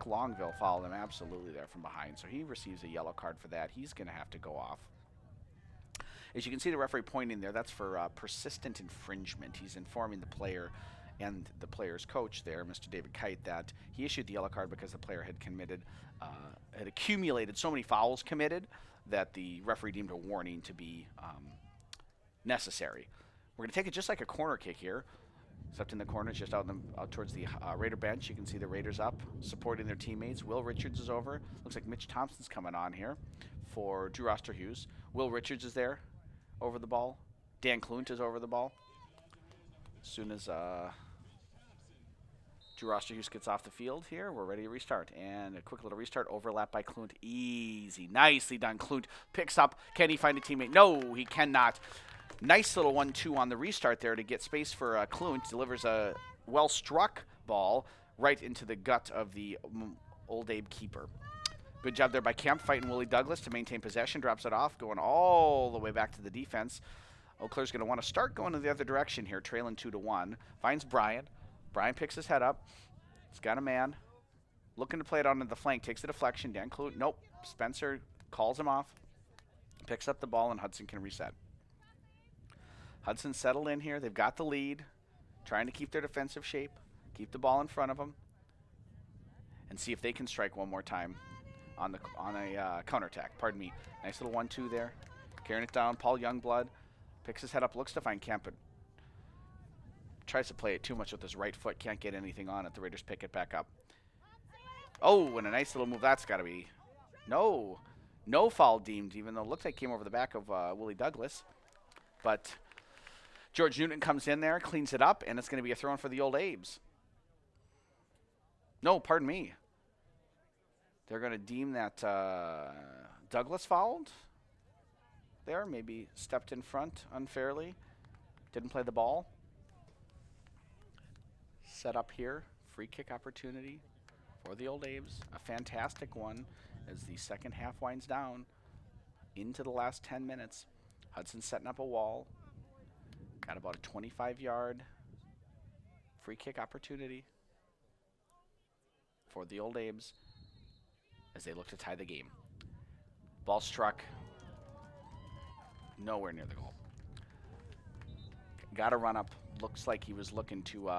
Longville fouled him absolutely there from behind. So he receives a yellow card for that. He's going to have to go off. As you can see the referee pointing there, that's for persistent infringement. He's informing the player and the player's coach there, Mr. David Kite, that he issued the yellow card because the player had accumulated so many fouls committed that the referee deemed a warning to be necessary. We're going to take it just like a corner kick here, except in the corner, just out towards the Raider bench. You can see the Raiders up, supporting their teammates. Will Richards is over. Looks like Mitch Thompson's coming on here for Drew Osterhues. Will Richards is there over the ball. Dan Klunt is over the ball. As soon as Drew Osterhues gets off the field here, we're ready to restart. And a quick little restart, overlap by Klunt. Easy. Nicely done. Klunt picks up. Can he find a teammate? No, he cannot. Nice little 1-2 on the restart there to get space for Klunt. Delivers a well-struck ball right into the gut of the Old Abe keeper. Good job there by Kemp fighting Willie Douglas to maintain possession. Drops it off, going all the way back to the defense. Eau Claire's going to want to start going in the other direction here, trailing 2-1. Finds Brian. Brian picks his head up. He's got a man. Looking to play it onto the flank. Takes the deflection. Dan Klunt, nope. Spencer calls him off. Picks up the ball, and Hudson can reset. Hudson settled in here. They've got the lead. Trying to keep their defensive shape. Keep the ball in front of them. And see if they can strike one more time on a counterattack. Pardon me. Nice little 1-2 there. Carrying it down. Paul Youngblood picks his head up. Looks to find Kemp, but tries to play it too much with his right foot. Can't get anything on it. The Raiders pick it back up. Oh, and a nice little move. That's got to be. No foul deemed, even though it looks like it came over the back of Willie Douglas. But George Newton comes in there, cleans it up, and it's going to be a throw-in for the Old Abes. No, pardon me. They're going to deem that Douglas fouled there. Maybe stepped in front unfairly. Didn't play the ball. Set up here. Free kick opportunity for the Old Abes. A fantastic one as the second half winds down into the last 10 minutes. Hudson setting up a wall. Got about a 25-yard free kick opportunity for the Old Abes as they look to tie the game. Ball struck. Nowhere near the goal. Got to run up. Looks like he was looking to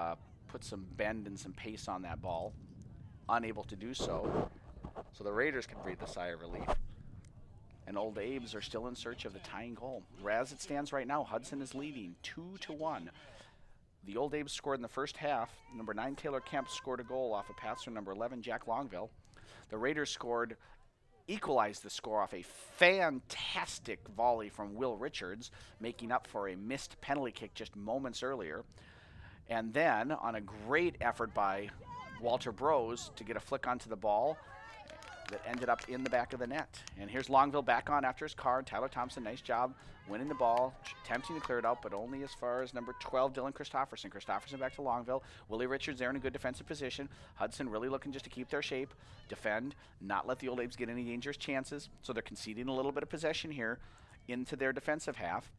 put some bend and some pace on that ball. Unable to do so. So the Raiders can breathe a sigh of relief. And Old Abes are still in search of the tying goal. As it stands right now, Hudson is leading 2-1. The Old Abes scored in the first half. Number 9, Taylor Kemp, scored a goal off a pass from number 11, Jack Longville. The Raiders equalized the score off a fantastic volley from Will Richards, making up for a missed penalty kick just moments earlier. And then on a great effort by Walter Brose to get a flick onto the ball that ended up in the back of the net. And here's Longville back on after his card. Tyler Thompson, nice job winning the ball, attempting to clear it out, but only as far as number 12, Dylan Christofferson. Christofferson back to Longville. Willie Richards there in a good defensive position. Hudson really looking just to keep their shape, defend, not let the Old Abes get any dangerous chances. So they're conceding a little bit of possession here into their defensive half.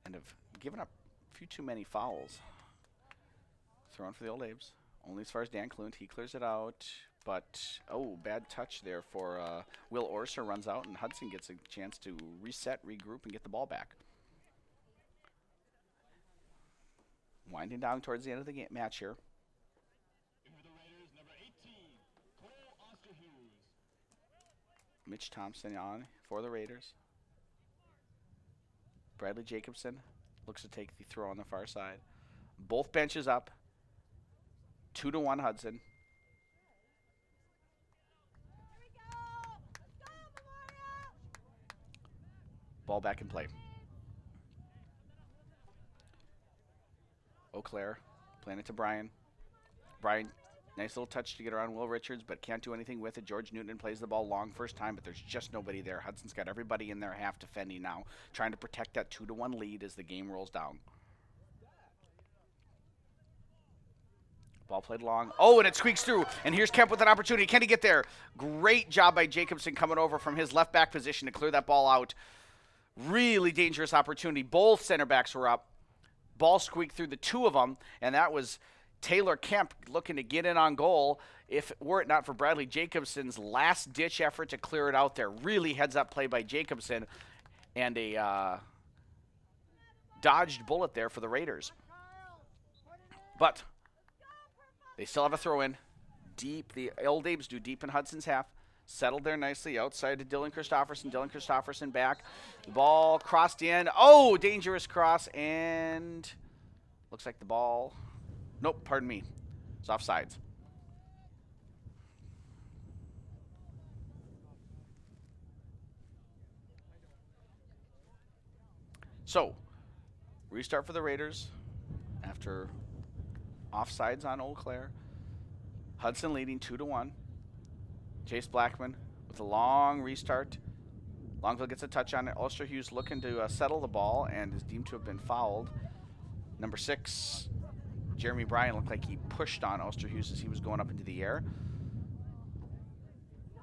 And have given up a few too many fouls. Thrown for the Old Abes. Only as far as Dan Klunt. He clears it out. But, oh, bad touch there for Will Orser runs out, and Hudson gets a chance to reset, regroup, and get the ball back. Winding down towards the end of the match here. Mitch Thompson on for the Raiders. Bradley Jacobson looks to take the throw on the far side. Both benches up. 2-1 Hudson. Ball back in play. Eau Claire playing it to Brian. Brian, nice little touch to get around Will Richards, but can't do anything with it. George Newton plays the ball long first time, but there's just nobody there. Hudson's got everybody in their half defending now, trying to protect that 2-1 lead as the game rolls down. Ball played long. Oh, and it squeaks through. And here's Kemp with an opportunity. Can he get there? Great job by Jacobson coming over from his left back position to clear that ball out. Really dangerous opportunity. Both center backs were up. Ball squeaked through the two of them, and that was Taylor Kemp looking to get in on goal. If were it not for Bradley Jacobson's last-ditch effort to clear it out there. Really heads-up play by Jacobson, and a dodged bullet there for the Raiders. But they still have a throw-in. Deep, the Old Abes do deep in Hudson's half. Settled there nicely outside to Dylan Christofferson. Dylan Christofferson back. The ball crossed in. Oh, dangerous cross. And looks like the ball. Nope, pardon me. It's offsides. So, restart for the Raiders after offsides on Eau Claire. Hudson leading 2-1. Chase Blackman with a long restart. Longville gets a touch on it. Osterhus looking to settle the ball and is deemed to have been fouled. Number 6, Jeremy Bryan, looked like he pushed on Osterhus as he was going up into the air.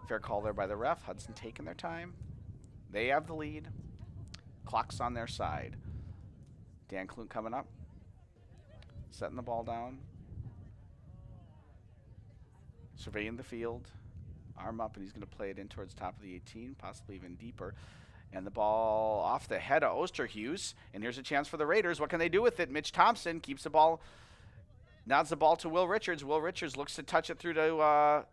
Fair call there by the ref. Hudson taking their time. They have the lead. Clock's on their side. Dan Klunt coming up. Setting the ball down. Surveying the field. Arm up, and he's going to play it in towards the top of the 18, possibly even deeper. And the ball off the head of Osterhus. And here's a chance for the Raiders. What can they do with it? Mitch Thompson keeps the ball, nods the ball to Will Richards. Will Richards looks to touch it through to,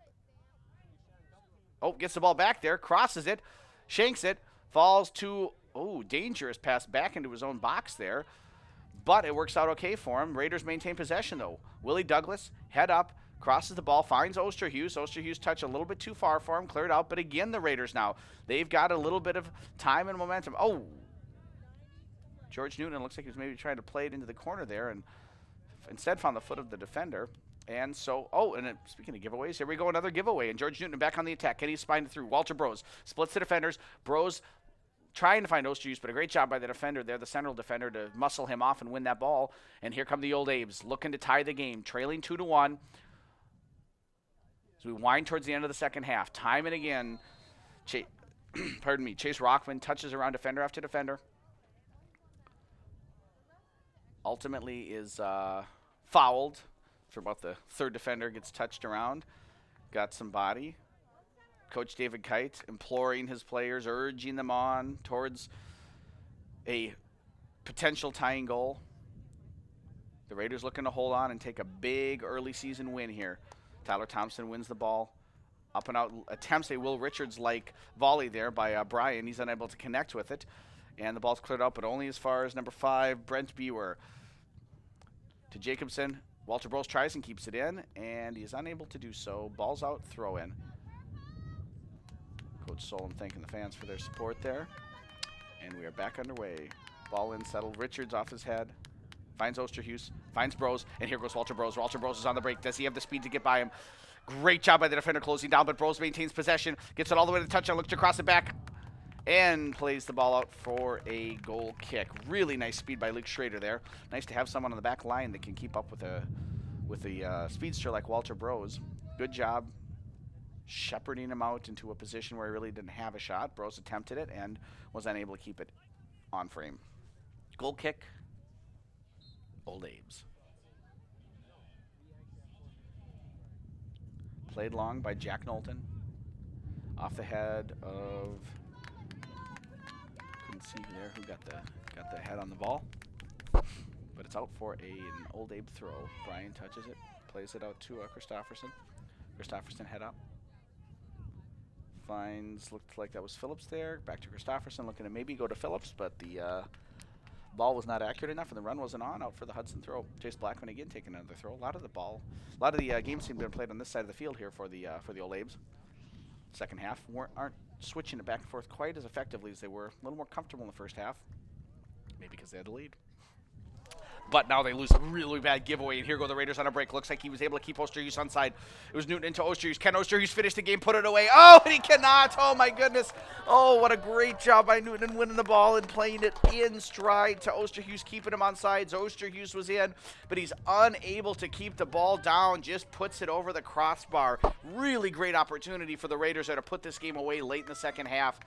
gets the ball back there, crosses it, shanks it, falls to, dangerous pass back into his own box there. But it works out okay for him. Raiders maintain possession, though. Willie Douglas, head up, crosses the ball, finds Osterhus. Osterhus touch a little bit too far for him, cleared out. But again, the Raiders now, they've got a little bit of time and momentum. Oh, George Newton looks like he was maybe trying to play it into the corner there and instead found the foot of the defender. And so, speaking of giveaways, here we go, another giveaway. And George Newton back on the attack. Kenny spined through. Walter Brose splits the defenders. Brose trying to find Osterhus, but a great job by the defender there, the central defender, to muscle him off and win that ball. And here come the Old Abes looking to tie the game, trailing 2-1. As we wind towards the end of the second half, time and again, Chase Rockman touches around defender after defender. Ultimately is fouled for about the third defender, gets touched around, got some body. Coach David Kite imploring his players, urging them on towards a potential tying goal. The Raiders looking to hold on and take a big early season win here. Tyler Thompson wins the ball. Up and out, attempts a Will Richards-like volley there by Brian. He's unable to connect with it. And the ball's cleared out, but only as far as number 5, Brent Bewer. To Jacobson. Walter Bros tries and keeps it in, and he is unable to do so. Ball's out, throw in. Coach Solon thanking the fans for their support there. And we are back underway. Ball in, settled. Richards off his head. Finds Osterhuis, finds Bros, and here goes Walter Bros. Walter Bros is on the break. Does he have the speed to get by him? Great job by the defender closing down, but Bros maintains possession. Gets it all the way to the touchdown, looks across the back, and plays the ball out for a goal kick. Really nice speed by Luke Schrader there. Nice to have someone on the back line that can keep up with a speedster like Walter Bros. Good job shepherding him out into a position where he really didn't have a shot. Bros attempted it and was unable to keep it on frame. Goal kick. Old Abe's. Played long by Jack Knowlton. Off the head of, couldn't see there who got the head on the ball. But it's out for an Old Abe throw. Brian touches it, plays it out to Christofferson. Christofferson head up. Finds, looked like that was Phillips there. Back to Christofferson, looking to maybe go to Phillips, but the ball was not accurate enough, and the run wasn't on. Out for the Hudson throw. Chase Blackman again taking another throw. A lot of the games seem to have been played on this side of the field here for the Old Abes. Second half aren't switching it back and forth quite as effectively as they were. A little more comfortable in the first half, maybe because they had the lead. But now they lose a really bad giveaway, and here go the Raiders on a break. Looks like he was able to keep Osterhuis onside. It was Newton into Osterhuis. Can Osterhuis finish the game, put it away? Oh, and he cannot. Oh, my goodness. Oh, what a great job by Newton winning the ball and playing it in stride to Osterhuis, keeping him on sides. Osterhuis was in, but he's unable to keep the ball down, just puts it over the crossbar. Really great opportunity for the Raiders there to put this game away late in the second half.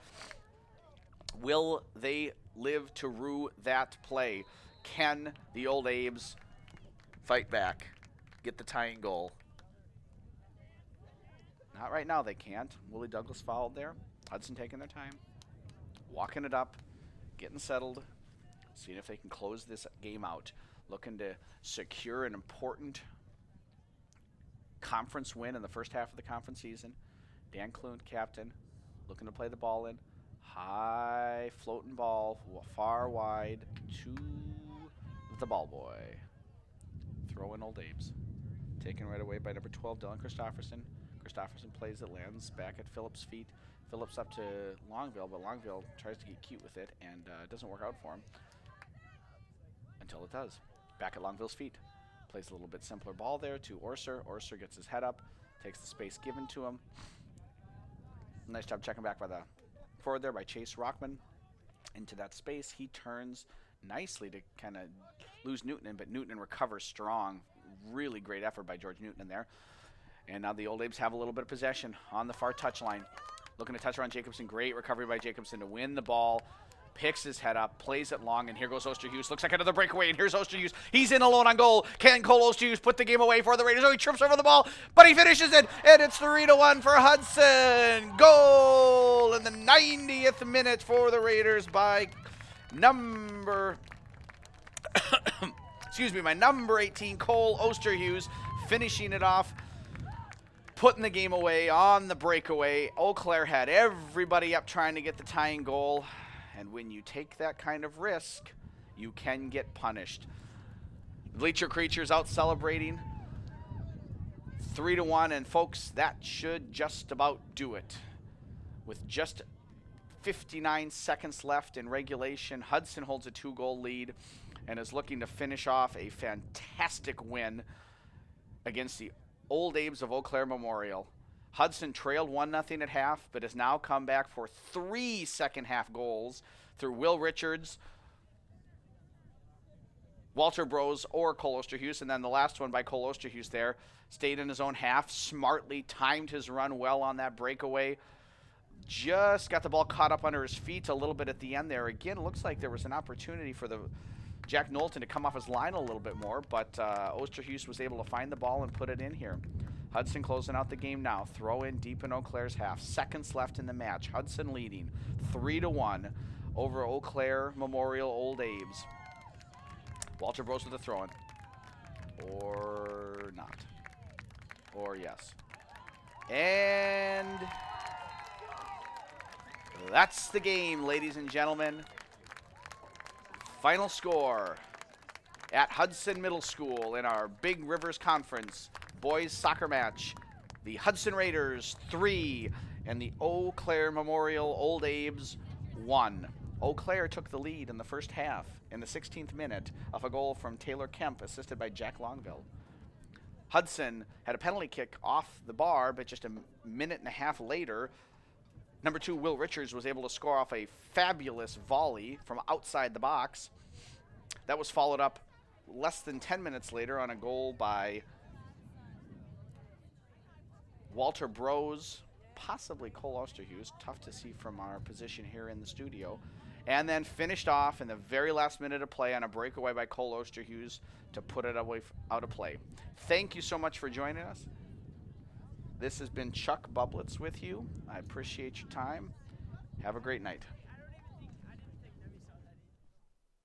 Will they live to rue that play? Can the Old Abes fight back, get the tying goal? Not right now, they can't. Willie Douglas fouled there. Hudson taking their time, walking it up, getting settled, seeing if they can close this game out. Looking to secure an important conference win in the first half of the conference season. Dan Clune, captain, looking to play the ball in. High floating ball, far wide to the ball boy. Throw in Old Abes. Taken right away by number 12, Dylan Christofferson. Christofferson plays it, lands back at Phillips' feet. Phillips up to Longville, but Longville tries to get cute with it, and it doesn't work out for him until it does. Back at Longville's feet. Plays a little bit simpler ball there to Orser. Orser gets his head up, takes the space given to him. Nice job checking back by the forward there by Chase Rockman. Into that space, he turns nicely to kind of lose Newton, but Newton recovers strong. Really great effort by George Newton in there. And now the Old Abes have a little bit of possession on the far touchline. Looking to touch around Jacobson. Great recovery by Jacobson to win the ball. Picks his head up, plays it long, and here goes Osterhuis. Looks like another breakaway, and here's Osterhuis. He's in alone on goal. Can Cole Osterhuis put the game away for the Raiders? Oh, he trips over the ball, but he finishes it, and it's 3-1 for Hudson. Goal in the 90th minute for the Raiders by number 18, Cole Osterhuis, finishing it off, putting the game away on the breakaway. Eau Claire had everybody up trying to get the tying goal. And when you take that kind of risk, you can get punished. Bleacher Creatures out celebrating. 3-1, and folks, that should just about do it. With just 59 seconds left in regulation, Hudson holds a 2-goal lead and is looking to finish off a fantastic win against the Old Abes of Eau Claire Memorial. Hudson trailed 1-0 at half, but has now come back for 3 second-half goals through Will Richards, Walter Bros, or Cole Osterhuis, and then the last one by Cole Osterhuis there. Stayed in his own half, smartly timed his run well on that breakaway. Just got the ball caught up under his feet a little bit at the end there. Again, it looks like there was an opportunity for the Jack Knowlton to come off his line a little bit more, but Osterhuis was able to find the ball and put it in here. Hudson closing out the game now. Throw in deep in Eau Claire's half. Seconds left in the match. Hudson leading 3-1 over Eau Claire Memorial Old Abes. Walter Bros with the throw in. Or not. Or yes. And that's the game, ladies and gentlemen. Final score. at Hudson Middle School in our Big Rivers Conference boys soccer match. The Hudson Raiders 3 and the Eau Claire Memorial Old Abe's 1. Eau Claire took the lead in the first half in the 16th minute off a goal from Taylor Kemp, assisted by Jack Longville. Hudson had a penalty kick off the bar, but just a minute and a half later, number 2 Will Richards was able to score off a fabulous volley from outside the box. That was followed up less than 10 minutes later on a goal by Walter Brose, possibly Cole Osterhus. Tough to see from our position here in the studio. And then finished off in the very last minute of play on a breakaway by Cole Osterhus to put it away out of play. Thank you so much for joining us. This has been Chuck Bublitz with you. I appreciate your time. Have a great night.